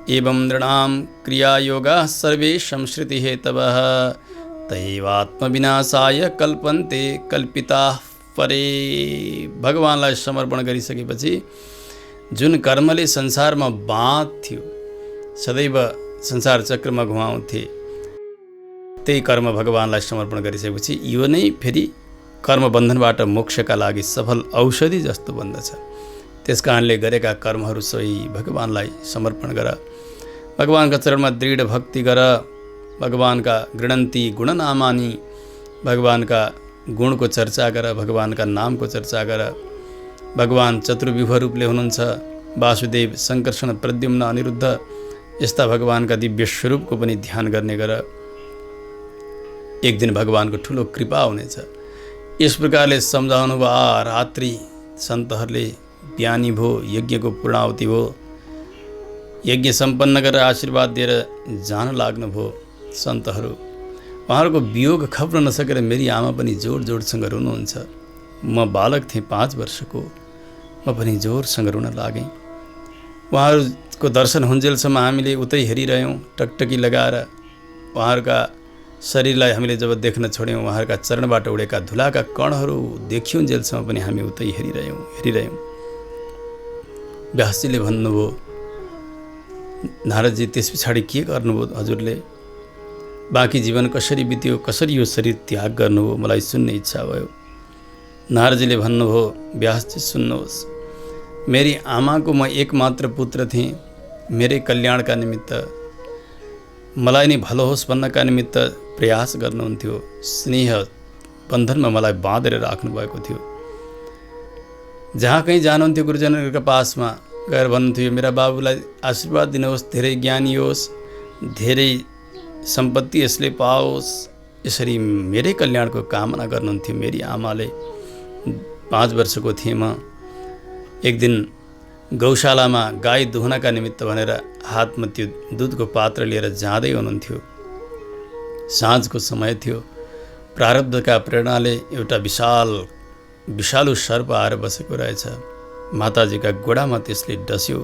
एवं नृणाम क्रियायोगा सर्वे संश्रुति हेतवः तैवात्मविनाशाय कल्पन्ते कल्पिताः परे। भगवानलाई समर्पण गरिसकेपछि जुन कर्मले संसारमा बाँध्थ्यो, सदैव संसार चक्रमा घुमाउँथे, त्यही कर्म भगवानलाई समर्पण गरिसकेपछि यो नै फेरि कर्मबन्धनबाट मोक्षका लागि सफल औषधि जस्तो बन्दछ। त्यस कारणले गरेका कर्महरू सबै भगवानलाई समर्पण गर। भगवानका चरणमा दृढ भक्ति गर। भगवानका गृणन्ती गुणनामानि, भगवानका गुणको चर्चा गर, भगवानका नामको चर्चा गर। भगवान चतुर्व्यूह रूपले हुनुहुन्छ। वासुदेव, सङ्कर्षण, प्रद्युम्न, अनिरुद्ध यस्ता भगवानका दिव्य स्वरूपको पनि ध्यान गर्ने गर। एक दिन भगवानको ठुलो कृपा हुनेछ। यस प्रकारले सम्झाउनु भयो। रात्रि सन्तहरूले बिहानी भयो, यज्ञको पूर्णाहुति भयो। यज्ञ सम्पन्न गरेर आशीर्वाद दिएर जान लाग्नुभयो सन्तहरू। उहाँहरूको वियोग खप्न नसकेर मेरी आमा पनि जोड जोडसँग रुनुहुन्छ। म बालक थिएँ 5 वर्षको। म पनि जोडसँग रुन लागेँ। उहाँहरूको दर्शन हुन्जेलसम्म हामीले उतै हेरिरह्यौँ टकटकी लगाएर। उहाँहरूका शरीरलाई हामीले जब देख्न छोड्यौँ, उहाँहरूका चरणबाट उडेका धुलाका कणहरू देखिउन्जेलसम्म पनि हामी उतै हेरिरह्यौँ। व्यासजीले भन्नुभयो, नारदजी त्यस पछाडि के गर्नुभयो हजुरले? बाँकी जीवन कसरी बित्यो, कसरी यो शरीर त्याग गर्नुभयो, मलाई सुन्ने इच्छा भयो। नारदजीले भन्नुभयो, व्यासजी सुन्नुहोस्, मेरी आमाको म एकमात्र पुत्र थिएँ। मेरै कल्याणका निमित्त, मलाई नै भलो होस् भन्नका निमित्त प्रयास गर्नुहुन्थ्यो। स्नेह बन्धनमा मलाई बाँधेर राख्नुभएको थियो। जहाँ कहीँ जानुहुन्थ्यो गुरुजनहरूको पासमा गएर भन्नुहुन्थ्यो, मेरा बाबुलाई आशीर्वाद दिनुहोस्, धेरै ज्ञानी होस्, धेरै सम्पत्ति यसले पाओस्। यसरी मेरै कल्याणको कामना गर्नुहुन्थ्यो मेरी आमाले। 5 वर्षको थिएँ म। एक दिन गौशालामा गाई दुहुनका निमित्त भनेर हातमा त्यो दुधको पात्र लिएर जाँदै हुनुहुन्थ्यो। साँझको समय थियो। प्रारब्धका प्रेरणाले एउटा विषालु सर्प आएर बसेको रहेछ। माताजीका गोडामा त्यसले डस्यो।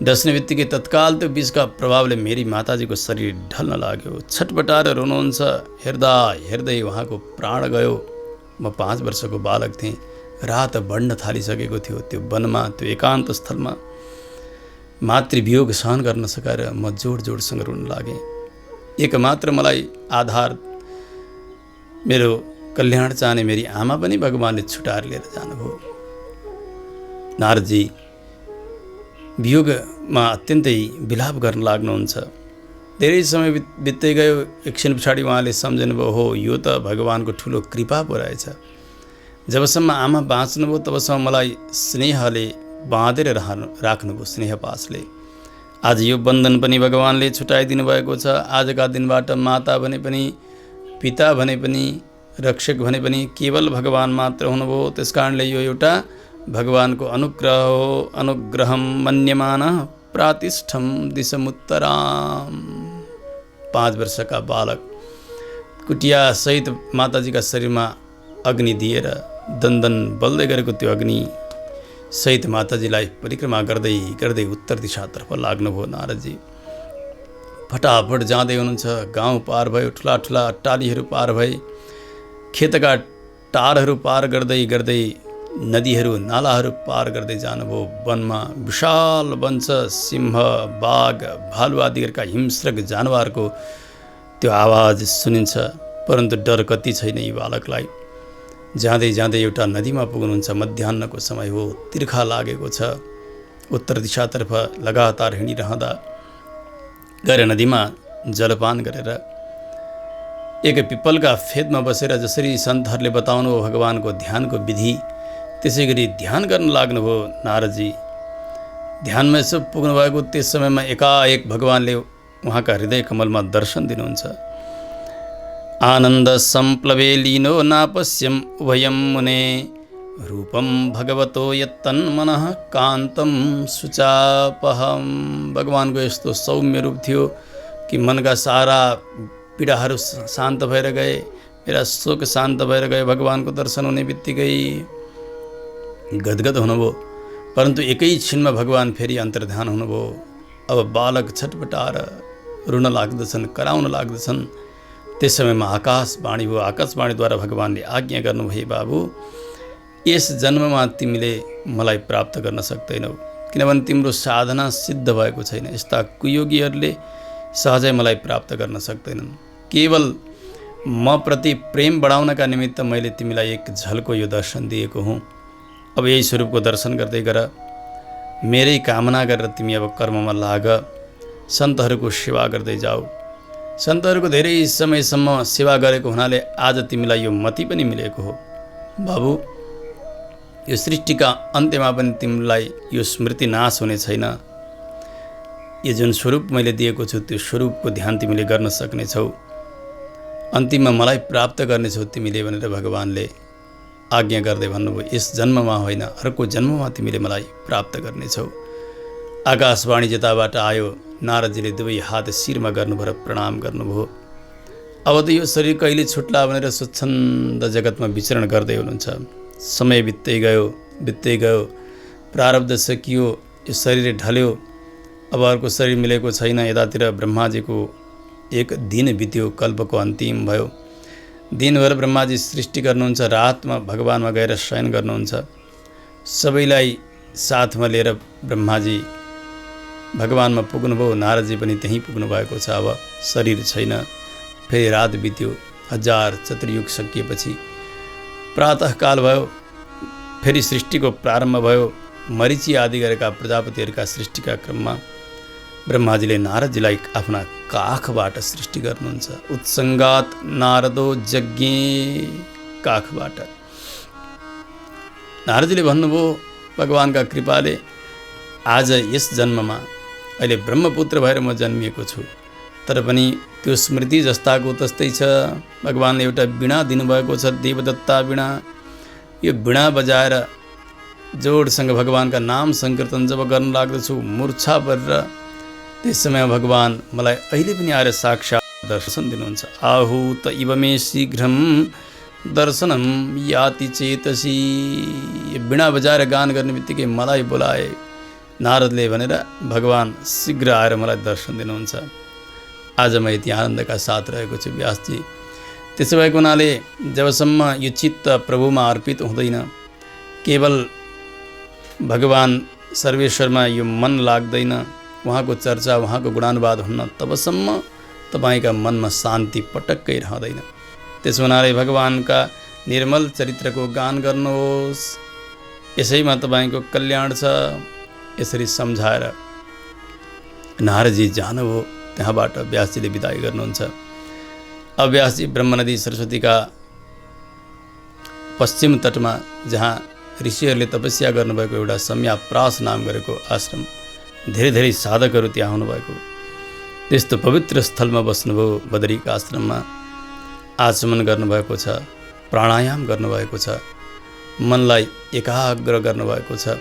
डस्ने बित्तिकै तत्काल त्यो विषका प्रभावले मेरी माताजीको शरीर ढल्न लाग्यो। छटपटाएर रुनुहुन्छ। हेर्दा हेर्दै उहाँको प्राण गयो। म 5 वर्षको बालक थिएँ। रात बढ्न थालिसकेको थियो। त्यो वनमा, त्यो एकान्त स्थलमा मातृवियोग सहन गर्न सकाएर म जोड-जोडसँग रुन लागेँ। एकमात्र मलाई आधार मेरो कल्याण चाहने मेरी आमा पनि भगवानले छुटाएर लिएर जानुभयो। नारदजी वियोगमा अत्यन्तै विलाप गर्न लाग्नुहुन्छ। धेरै समय बित्दै गयो। एकछिन पछाडि उहाँले सम्झनुभयो, हो यो त भगवानको ठुलो कृपा पो रहेछ। जबसम्म आमा बाँच्नुभयो तबसम्म मलाई स्नेहले बाँधेर राख्नुभयो, स्नेहपासले। आज यो बन्धन पनि भगवानले छुटाइदिनु भएको छ। आजका दिनबाट माता भने पनि, पिता भने पनि, रक्षक भने पनि केवल भगवान मात्र हुनुभयो। त्यसकारणले यो एउटा भगवानको अनुग्रह हो। अनुग्रहम मन्यमान प्रातिष्ठम दिशमुत्तराम। 5 वर्षका बालक कुटिया सहित माताजीका शरीरमा अग्नि दिएर दन्दन बल्दै गरेको त्यो अग्नि सहित माताजीलाई परिक्रमा गर्दै गर्दै उत्तर दिशातर्फ लाग्नुभयो नारदजी। फटाफट जाँदै हुनुहुन्छ। गाउँ पार भयो, ठुला ठुला अट्टालीहरू पार भए, खेतका टारहरू पार गर्दै गर्दै नदीहरू नालाहरू पार गर्दै जानुभयो। वनमा विशाल वन छ। सिंह, बाघ, भालु आदिका हिंस्रक जानवरको त्यो आवाज सुनिन्छ। परन्तु डर कति छैन यी बालकलाई। जाँदै जाँदै एउटा नदीमा पुग्नुहुन्छ। मध्याह्नको समय हो। तिर्खा लागेको छ। उत्तर दिशातर्फ लगातार हिँडिरहँदा गएर नदीमा जलपान गरेर एक पिपलका फेदमा बसेर जसरी सन्तहरूले बताउनु भगवानको ध्यानको विधि, त्यसै गरी ध्यान गर्न लाग्नुभयो नारदजी। ध्यानमा यसो पुग्नुभएको त्यस समयमा एकाएक भगवानले उहाँका हृदय कमलमा दर्शन दिनुहुन्छ। आनन्द सम्प्लवे लीनो नापश्यम उभयम मुने रूपम भगवतो यत्तन्मनः कान्तं सुचापहम। भगवानको यस्तो सौम्य रूप थियो कि मनका सारा पीडाहरू शान्त भएर गए। मेरा शोक शान्त भएर गए। भगवानको दर्शन हुने बित्तिकै गदगद हुनुभयो। परन्तु एकै क्षणमा भगवान फेरि अन्तर्ध्यान हुनुभयो। अब बालक छटपटाएर रुन लाग्दछन्, कराउन लाग्दछन्। त्यस समयमा आकाशवाणी भयो। आकाशवाणीद्वारा भगवानले आज्ञा गर्नुभयो, बाबु यस जन्ममा तिमीले मलाई प्राप्त गर्न सक्दैनौ, किनभने तिम्रो साधना सिद्ध भएको छैन। यस्ता कुयोगीहरूले सहजै मलाई प्राप्त गर्न सक्दैनन्। केवल म प्रति प्रेम बढाउनका निमित्त मैले तिमीलाई एक झल्को यो दर्शन दिएको हुँ। अब यही स्वरूपको दर्शन गर्दै गर। मेरै कामना गरेर तिमी अब कर्ममा लाग। सन्तहरूको सेवा गर्दै जाऊ। सन्तहरूको धेरै समयसम्म सेवा गरेको हुनाले आज तिमीलाई यो मति पनि मिलेको हो। बाबु यो सृष्टिका अन्त्यमा पनि तिमीलाई यो स्मृति नाश हुने छैन। यो जुन स्वरूप मैले दिएको छु त्यो स्वरूपको ध्यान तिमीले गर्न सक्नेछौ। अन्तिममा मलाई प्राप्त गर्नेछौ तिमीले भनेर भगवानले आज्ञा गर्दै भन्नुभयो, यस जन्ममा होइन अर्को जन्ममा तिमीले मलाई प्राप्त गर्नेछौ। आकाशवाणी जताबाट आयो। नारदजीले दुवै हात शिरमा गर्नुभयो र प्रणाम गर्नुभयो। अब त यो शरीर कहिले छुट्ला भनेर स्वच्छन्द जगतमा विचरण गर्दै हुनुहुन्छ। समय बित्दै गयो। प्रारब्ध सकियो। यो शरीर ढल्यो। अब अर्को शरीर मिलेको छैन। यतातिर ब्रह्माजीको एक दिन बित्यो। कल्पको अन्तिम भयो। दिनभर ब्रह्माजी सृष्टि गर्नुहुन्छ। रातमा भगवानमा गएर शयन गर्नुहुन्छ। सबैलाई साथमा लिएर ब्रह्माजी भगवानमा पुग्नुभयो। नारदजी पनि त्यहीँ पुग्नु भएको छ। अब शरीर छैन। फेरि रात बित्यो। 1000 चतुर्युग सकिएपछि प्रातःकाल भयो। फेरि सृष्टिको प्रारम्भ भयो। मरिची आदि गरेका प्रजापतिहरूका सृष्टिका क्रममा ब्रह्माजीले नारदजीलाई आफ्ना काखबाट सृष्टि गर्नुहुन्छ। उत्सङ्गात नारदो यज्ञे। काखबाट नारदजीले भन्नुभयो, भगवानका कृपाले आज यस जन्ममा अहिले ब्रह्मपुत्र भएर म जन्मिएको छु। तर पनि त्यो स्मृति जस्ताको तस्तै छ। भगवानले एउटा वीणा दिनुभएको छ, देवदत्ता वीणा। यो वीणा बजाएर जोडसँग भगवानका नाम सङ्कीर्तन जब गर्न लाग्दछु मूर्छा परेर त्यस समय भगवान मलाई अहिले पनि आएर साक्षात् दर्शन दिनुहुन्छ। आहूत इव मे शीघ्रम दर्शनम याति चेतसी। वीणा बजाएर गान गर्ने बित्तिकै मलाई बोलाए नारदले भनेर भगवान शीघ्र आएर मलाई दर्शन दिनुहुन्छ। आज म यति आनन्दका साथ रहेको छु व्यासजी। त्यसो भएको हुनाले जबसम्म यो चित्त प्रभुमा अर्पित हुँदैन, केवल भगवान सर्वेश्वरमा यो मन लाग्दैन, उहाँको चर्चा उहाँको गुणानुवाद हुन्न, तबसम्म तपाईँका मनमा शान्ति पटक्कै रहँदैन। त्यसो हुनाले भगवानका निर्मल चरित्रको गान गर्नुहोस्, यसैमा तपाईँको कल्याण छ। यसरी सम्झाएर नारदजी जानुभयो। त्यहाँबाट व्यासजीले विदाई गर्नुहुन्छ। अब व्यासजी ब्रह्मनदी सरस्वतीका पश्चिम तटमा जहाँ ऋषिहरूले तपस्या गर्नुभएको एउटा सम्याप्रास नाम गरेको आश्रम, धेरै धेरै साधकहरू त्यहाँ हुनुभएको त्यस्तो पवित्र स्थलमा बस्नुभयो। बदरीका आश्रममा आचमन गर्नुभएको छ, प्राणायाम गर्नुभएको छ, मनलाई एकाग्र गर्नुभएको छ।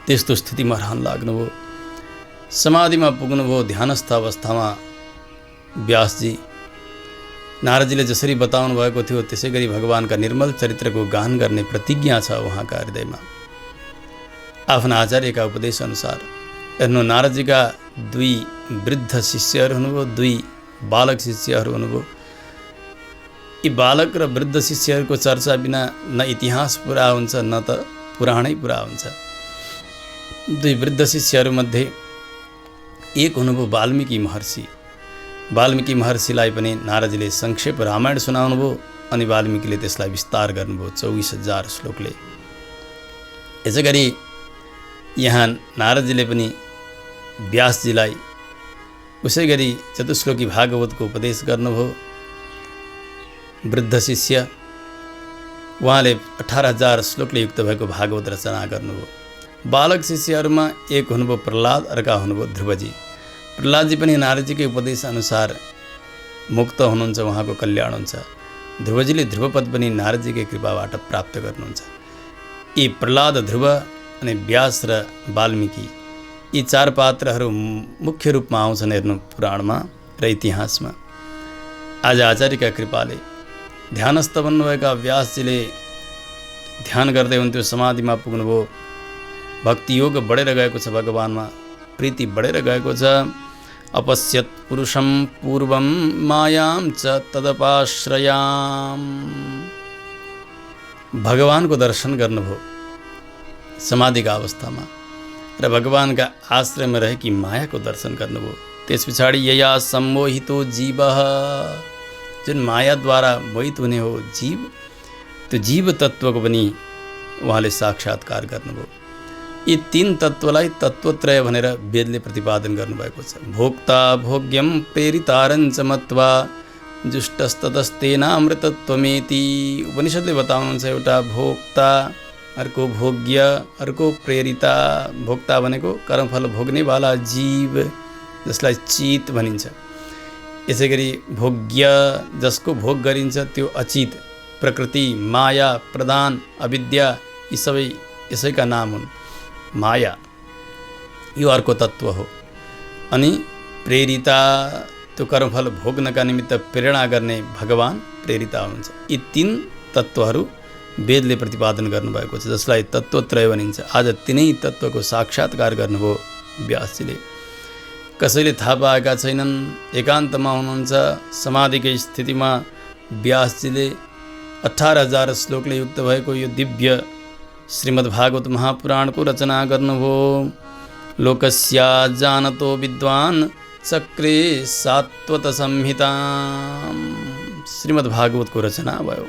त्यस्तो स्थितिमा रहन लाग्नुभयो। समाधिमा पुग्नुभयो। ध्यानस्थ अवस्थामा व्यासजी नारदजीले जसरी बताउनु भएको थियो त्यसै गरी भगवानका निर्मल चरित्रको गान गर्ने प्रतिज्ञा छ उहाँका हृदयमा। आफ्ना आचार्यका उपदेश अनुसार हेर्नु, नारदजीका 2 वृद्ध शिष्यहरू हुनुभयो, 2 बालक शिष्यहरू हुनुभयो। यी बालक र वृद्ध शिष्यहरूको चर्चा बिना न इतिहास पुरा हुन्छ न त पुराणै पुरा हुन्छ। 2 वृद्ध शिष्यहरूमध्ये एक हुनुभयो वाल्मीकि महर्षि। वाल्मीकि महर्षिलाई पनि नारदजीले संक्षेप रामायण सुनाउनुभयो अनि वाल्मीकिले त्यसलाई विस्तार गर्नुभयो 24,000 श्लोकले। यसै गरी यहाँ नारदजीले पनि व्यासजीलाई उसै गरी चतुश्लोकी भागवतको उपदेश गर्नुभयो। वृद्ध शिष्य उहाँले 18,000 श्लोकले युक्त भएको भागवत रचना गर्नुभयो। बालक शिष्यहरूमा एक हुनुभयो प्रहलाद, अर्का हुनुभयो ध्रुवजी। प्रहलादजी पनि नारदजीकै उपदेश अनुसार मुक्त हुनुहुन्छ, उहाँको कल्याण हुन्छ। ध्रुवजीले ध्रुवपद पनि नारदजीकै कृपाबाट प्राप्त गर्नुहुन्छ। यी प्रहलाद, ध्रुव अनि व्यास र वाल्मीकि यी 4 पात्रहरू मुख्य रूपमा आउँछन् हेर्नु पुराणमा र इतिहासमा। आज आचार्यका कृपाले ध्यानस्थ बन्नुभएका व्यासजीले ध्यान गर्दै हुन्थ्यो, समाधिमा पुग्नुभयो। भक्ति योग बढेर गएको छ, भगवानमा प्रीति बढेर गएको छ। अपश्यत पुरुषम पूर्वम मायाम च तदपाश्रयाम। भगवानको दर्शन गर्नुभयो समाधिका अवस्थामा र भगवानका आश्रयमा रहेकी मायाको दर्शन गर्नुभयो। त्यस पछाडि यया सम्मोहितो जीवः, जुन मायाद्वारा मोहित हुने हो जीव, त्यो जीव तत्त्वको पनि उहाँले साक्षात्कार गर्नुभयो। यी 3 तत्त्वलाई तत्त्वत्रय भनेर वेदले प्रतिपादन गर्नुभएको छ। भोक्ता भोग्यम प्रेरितारञ्च मत्वा जुष्टस्ततस्तेनामृतत्वमेति। उपनिषदले बताउनुहुन्छ एउटा भोक्ता, अर्को भोग्य, अर्को प्रेरिता। भोक्ता भनेको कर्मफल भोग्नेवाला जीव, जसलाई चित भनिन्छ। यसै गरी भोग्य, जसको भोग गरिन्छ त्यो अचित, प्रकृति, माया, प्रदान, अविद्या, यी सबै यसैका नाम हुन्। माया यो अर्को तत्त्व हो। अनि प्रेरिता, त्यो कर्मफल भोग्नका निमित्त प्रेरणा गर्ने भगवान प्रेरिता हुनुहुन्छ। यी 3 तत्त्वहरू वेदले प्रतिपादन गर्नुभएको छ, जसलाई तत्त्वत्रय भनिन्छ। आज तिनै तत्त्वको साक्षात्कार गर्नुभयो व्यासजीले। कसैले थाहा पाएका छैनन्, एकान्तमा हुनुहुन्छ समाधिकै स्थितिमा व्यासजीले 18,000 श्लोकले युक्त भएको यो दिव्य श्रीमद्भागवत महापुराणको रचना गर्नुभयो। लोकस्या जानतो विद्वान् चक्रे सात्वत संहिता। श्रीमद्भागवतको रचना भयो,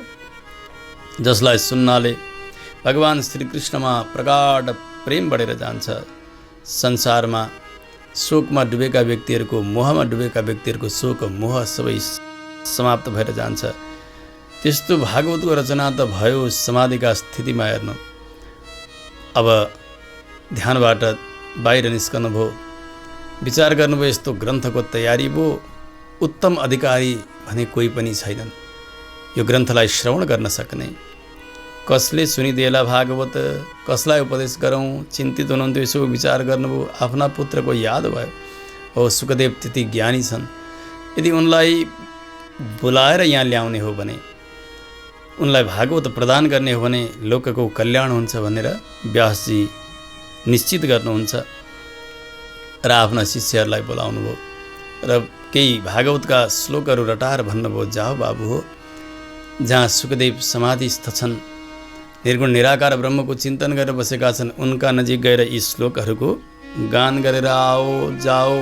जसलाई सुन्नाले भगवान श्रीकृष्णमा प्रगाढ प्रेम बढेर जान्छ। संसारमा शोकमा डुबेका व्यक्तिहरूको, मोहमा डुबेका व्यक्तिहरूको शोक मोह सबै समाप्त भएर जान्छ। त्यस्तो भागवतको रचना त भयो समाधिका स्थितिमा। हेर्नु, अब ध्यानबाट बाहिर निस्कनुभयो, विचार गर्नुभयो यस्तो ग्रन्थको तयारी भयो, उत्तम अधिकारी भने कोही पनि छैनन् यो ग्रन्थलाई श्रवण गर्न सक्ने। कसले सुनिदेला भागवत, कसलाई उपदेश गरौँ, चिन्तित हुनुहुन्थ्यो। यसो विचार गर्नुभयो, आफ्ना पुत्रको याद भयो। हो सुखदेव त्यति ज्ञानी छन्, यदि उनलाई बोलाएर यहाँ ल्याउने हो भने, उनलाई भागवत प्रदान गर्ने हो भने लोकको कल्याण हुन्छ भनेर व्यासजी निश्चित गर्नुहुन्छ र आफ्ना शिष्यहरूलाई बोलाउनु भयो र केही भागवतका श्लोकहरू रटाएर भन्नुभयो, जाओ बाबु हो, जहाँ सुखदेव समाधिस्थ छन्, निर्गुण निराकार ब्रह्मको चिन्तन गरेर बसेका छन्, उनका नजिक गएर यी श्लोकहरूको गान गरेर आओ जाओ।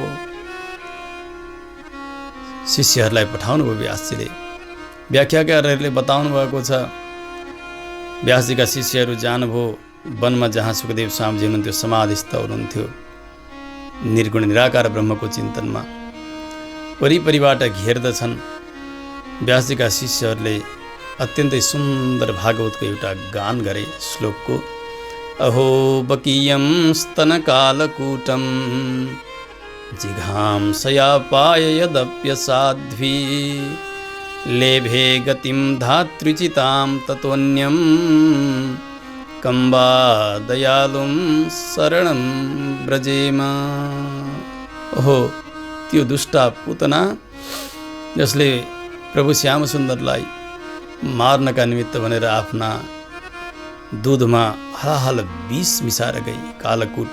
शिष्यहरूलाई पठाउनु भयो व्यासजीले। व्याख्याकारहरूले बताउनु भएको छ, व्यासजीका शिष्यहरू जानुभयो वनमा जहाँ सुखदेव स्वामीजी हुनुहुन्थ्यो, समाधिस्थ हुनुहुन्थ्यो निर्गुण निराकार ब्रह्मको चिन्तनमा। वरिपरिबाट घेर्दछन्। व्यासजीका शिष्यहरूले अत्यन्तै सुन्दर भागवतको एउटा गान गरे श्लोकको। अहो बकीयं स्तनकालकूटं जिघांसया पाय यदप्यसाध्वी लेभे गतिं धातृचितां ततोऽन्यं कम्बा दयालुं शरणं ब्रजेम। ओहो त्यो दुष्टा पुतना जसले प्रभु श्याम सुन्दरलाई मार्नका निमित्त भनेर आफ्ना दुधमा हलाहल विष मिसाएर गई, कालकूट।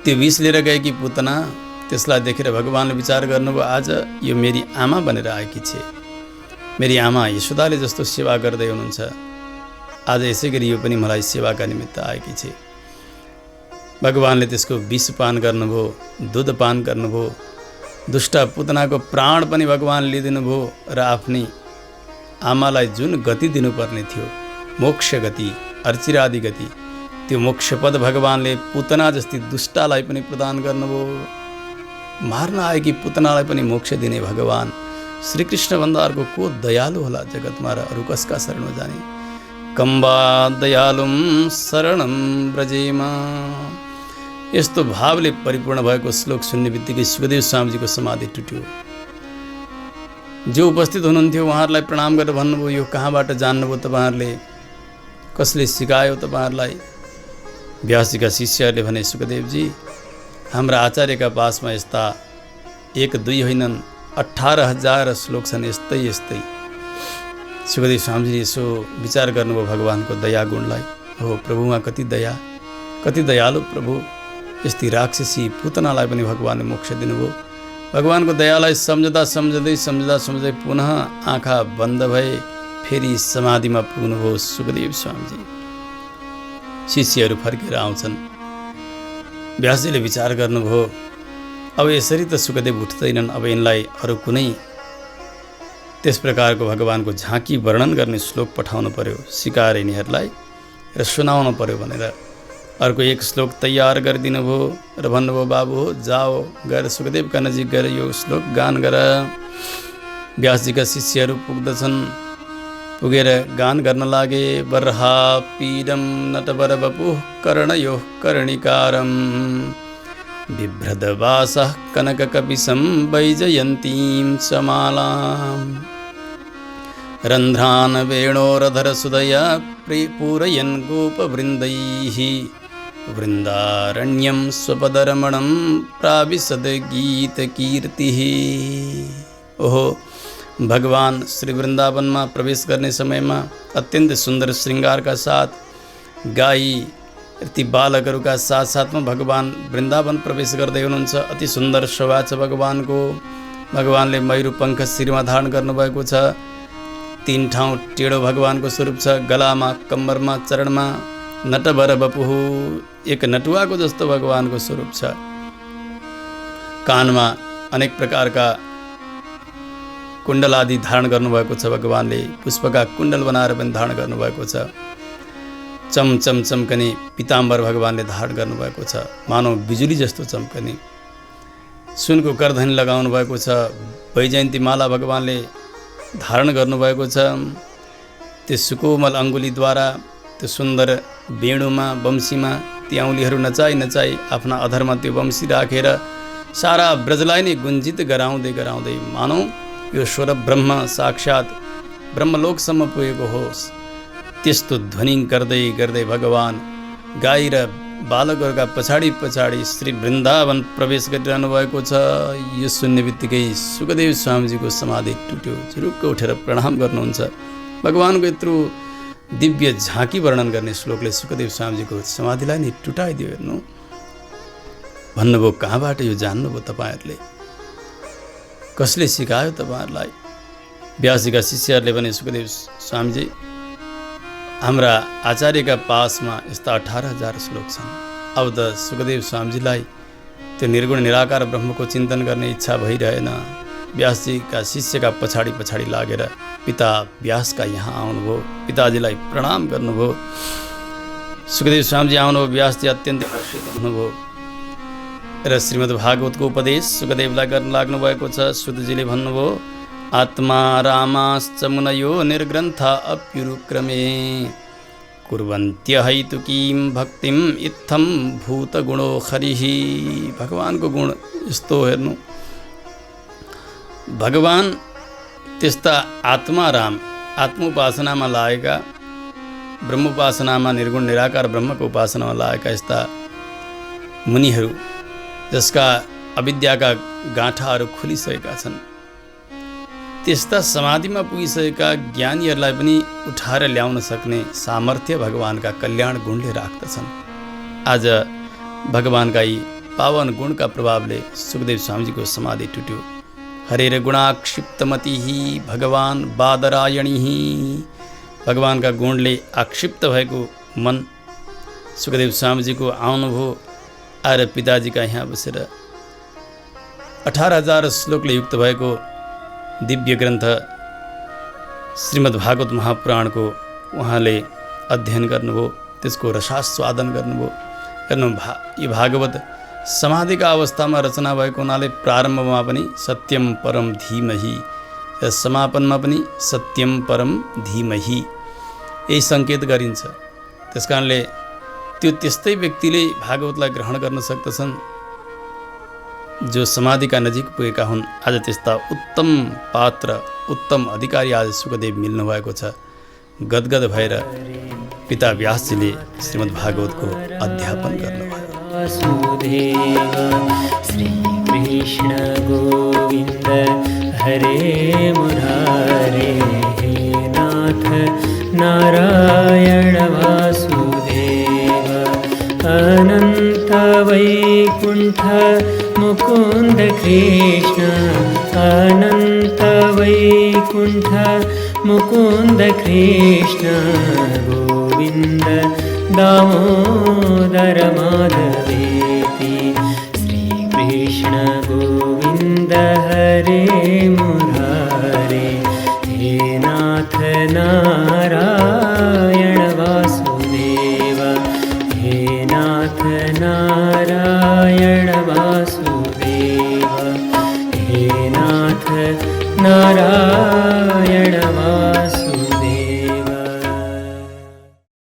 त्यो विष लिएर गएकी पुतना, त्यसलाई देखेर भगवानले विचार गर्नुभयो, आज यो मेरी आमा बनेर आएकी छे, मेरी आमा यशोदाले जस्तो सेवा गर्दै हुनुहुन्छ, आज यसै गरी यो पनि मलाई सेवाका निमित्त आएकी छे। भगवानले त्यसको विष पान गर्नुभयो, दुध पान गर्नुभयो। दुष्ट पुतनाको प्राण पनि भगवान लिइदिनु भयो र आफ्नी आमालाई जुन गति दिनुपर्ने थियो, मोक्ष गति, अर्चिरादि गति, त्यो मोक्ष पद भगवानले पुतना जस्ती दुष्टालाई पनि प्रदान गर्नुभयो। मार्न आएकी पुतनालाई पनि मोक्ष दिने भगवान श्रीकृष्ण भन्दा अर्को को दयालु होला जगतमा र अरू कसका शरणमा जाने। कम्बा दयालुम शरणम ब्रजेमा। यस्तो भावले परिपूर्ण भएको श्लोक सुन्ने बित्तिकै सुखदेव स्वामीजीको समाधि टुट्यो। जो उपस्थित हुनुहुन्थ्यो उहाँहरूलाई प्रणाम गरेर भन्नुभयो, यो कहाँबाट जान्नुभयो तपाईँहरूले, कसले सिकायो तपाईँहरूलाई? व्यासजीका शिष्यहरूले भने, सुखदेवजी हाम्रा आचार्यका पासमा यस्ता 1-2 होइनन्, 18,000 श्लोक छन् यस्तै यस्तै। सुखदेव स्वामीजीले यसो विचार गर्नुभयो भगवानको दया गुणलाई। हो प्रभुमा कति दया, कति दयालु प्रभु, यस्ती राक्षसी पुतनालाई पनि भगवानले मोक्ष दिनुभयो। भगवानको दयालाई सम्झदा सम्झदै पुनः आँखा बन्द भए, फेरि समाधिमा पुग्नुभयो सुखदेव स्वामीजी। शिष्यहरू फर्केर आउँछन्। व्यासजीले विचार गर्नुभयो, अब यसरी त सुखदेव उठ्दैनन्, अब यिनलाई अरू कुनै त्यस प्रकारको भगवानको झाँकी वर्णन गर्ने श्लोक पठाउनु पर्यो, सिकाएर यिनीहरूलाई र सुनाउनु पर्यो भनेर अर्को एक श्लोक तयार गरिदिनु भयो र भन्नुभयो, बाबु हो जाओ, गएर सुखदेवका नजिक गएर यो श्लोक गान गर। व्यासजीका शिष्यहरू पुग्दछन्। पुगेर गान गर्न लागे। बर्हा पीडम नटवर बपुः कर्णयोः कर्णिकारम् बिभ्रदवासः कनककपिशं वैजयन्तीं च मालाम् रन्ध्रान् वेणोरधरसुदया पूरयन् गोपवृन्दैः वृन्दारण्यं स्वपदरमणं प्राविशद गीतकीर्तिः। ओहो भगवान श्री वृंदावन में प्रवेश करने समय में अत्यंत सुंदर श्रृंगार का साथ गाई ती बालकहरू का साथ साथ में भगवान वृंदावन प्रवेश गर्दै हुनुहुन्छ। अति सुंदर शोभा छ भगवान को। भगवानले मयूर पंख शिरमा धारण गर्नुभएको छ। 3 ठाउँ टेढो भगवान को स्वरूप छ। गलामा, कम्मरमा, चरणमा नटवर बपुः एक नटुआ को जस्तो भगवान को स्वरूप छ। कानमा अनेक प्रकार का कुण्डल आदि धारण गर्नुभएको छ। भगवानले पुष्पका कुण्डल बनाएर पनि धारण गर्नुभएको छ। चमचम चम्कने पीताम्बर भगवानले धारण गर्नुभएको छ, मानव बिजुली जस्तो चम्कने। सुनको करधनी लगाउनु भएको छ। वैजयन्ती माला भगवानले धारण गर्नुभएको छ। त्यो सुकोमल अङ्गुलीद्वारा त्यो सुन्दर वेणुमा, वंशीमा ती औँलीहरू नचाई नचाई आफ्ना अधरमा त्यो वंशी राखेर सारा ब्रजलाई नै गुञ्जित गराउँदै गराउँदै मानौ यो स्वर ब्रह्म साक्षात ब्रह्मलोकसम्म पुगेको होस्। त्यस्तो ध्वनि गर्दै गर्दै भगवान गाई र बालकहरूका पछाडि पछाडि श्री वृन्दावन प्रवेश गरिरहनु भएको छ। यो सुन्ने बित्तिकै सुखदेव स्वामीजीको समाधि टुट्यो। झुरुक्क उठेर प्रणाम गर्नुहुन्छ। भगवानको यत्रो दिव्य झाँकी वर्णन गर्ने श्लोकले सुखदेव स्वामीजीको समाधिलाई नै टुटाइदियो। हेर्नु भन्नुभयो, कहाँबाट यो जान्नुभयो तपाईँहरूले? कसले सिकायो तपाईँहरूलाई? व्यासजीका शिष्यहरूले भने, सुखदेव स्वामीजी हाम्रा आचार्यका पासमा यस्ता 18,000 श्लोक छन्। अब त सुखदेव स्वामीजीलाई त्यो निर्गुण निराकार ब्रह्मको चिन्तन गर्ने इच्छा भइरहेन। व्यासजीका शिष्यका पछाडि पछाडि लागेर पिता व्यासका यहाँ आउनुभयो। पिताजीलाई प्रणाम गर्नुभयो। सुखदेव स्वामीजी आउनुभयो। व्यासजी अत्यन्त हर्षित हुनुभयो र श्रीमद् भागवतको उपदेश सुखदेवलाई गर्न लाग्नु भएको छ। सुतजीले भन्नुभयो, आत्मा रामाश्च मुनयो निर्ग्रन्थ अप्युरुक्रमे कुर्वन्त्यहैतुकीं भक्तिम इत्थम भूतगुणो हरिः। भगवानको गुण यस्तो हेर्नु। भगवान त्यस्ता आत्माराम, आत्मोपासनामा लागेका, ब्रह्मोपासनामा निर्गुण निराकार ब्रह्मको उपासनामा लागेका यस्ता मुनिहरू जसका अविद्याका गाँठाहरू खुलिसकेका छन्, त्यस्ता समाधिमा पुगिसकेका ज्ञानीहरूलाई पनि उठाएर ल्याउन सक्ने सामर्थ्य भगवानका कल्याण गुणले राख्दछन्। आज भगवानका यी पावन गुणका प्रभावले सुखदेव स्वामीजीको समाधि टुट्यो। हरेर गुणाक्षिप्तमतिः भगवान बादरायणिः। भगवानका गुणले आक्षिप्त भएको मन सुखदेव स्वामीजीको आउनुभयो। आएर पिताजीका यहाँ बसेर 18,000 श्लोकले युक्त भएको दिव्य ग्रन्थ श्रीमद् भागवत महापुराणको उहाँले अध्ययन गर्नुभयो। त्यसको रसास्वादन गर्नुभयो। हेर्नु, यो भागवत समाधिका अवस्थामा रचना भएको हुनाले प्रारम्भमा पनि सत्यम परम धीमहि र समापनमा पनि सत्यम परम धीमहि यही सङ्केत गरिन्छ। त्यसकारणले त्यो त्यस्तै व्यक्तिले भागवतलाई ग्रहण गर्न सक्दछन् जो समाधिका नजिक पुगेका हुन्। आज त्यस्ता उत्तम पात्र, उत्तम अधिकारी आज सुखदेव मिल्नु भएको छ। गदगद भएर पिता व्यासजीले श्रीमद् भागवतको अध्यापन गर्नुभयो। वासुदेव श्रीकृष्ण गोविन्द हरे मुरारे, हे नाथ नारायण वासुदेव, अनंत वैकुंठ मुकुंद कृष्ण, अनंत वैकुंठ मुकुंद कृष्ण, गोविंद दामोदर माधवेति, श्रीकृष्ण गोविन्द हरे मुरारे, हे नाथ नारायण वासुदेव, हे नाथ नारायण वासुदेव, हे नाथ नारायण वासुदेव।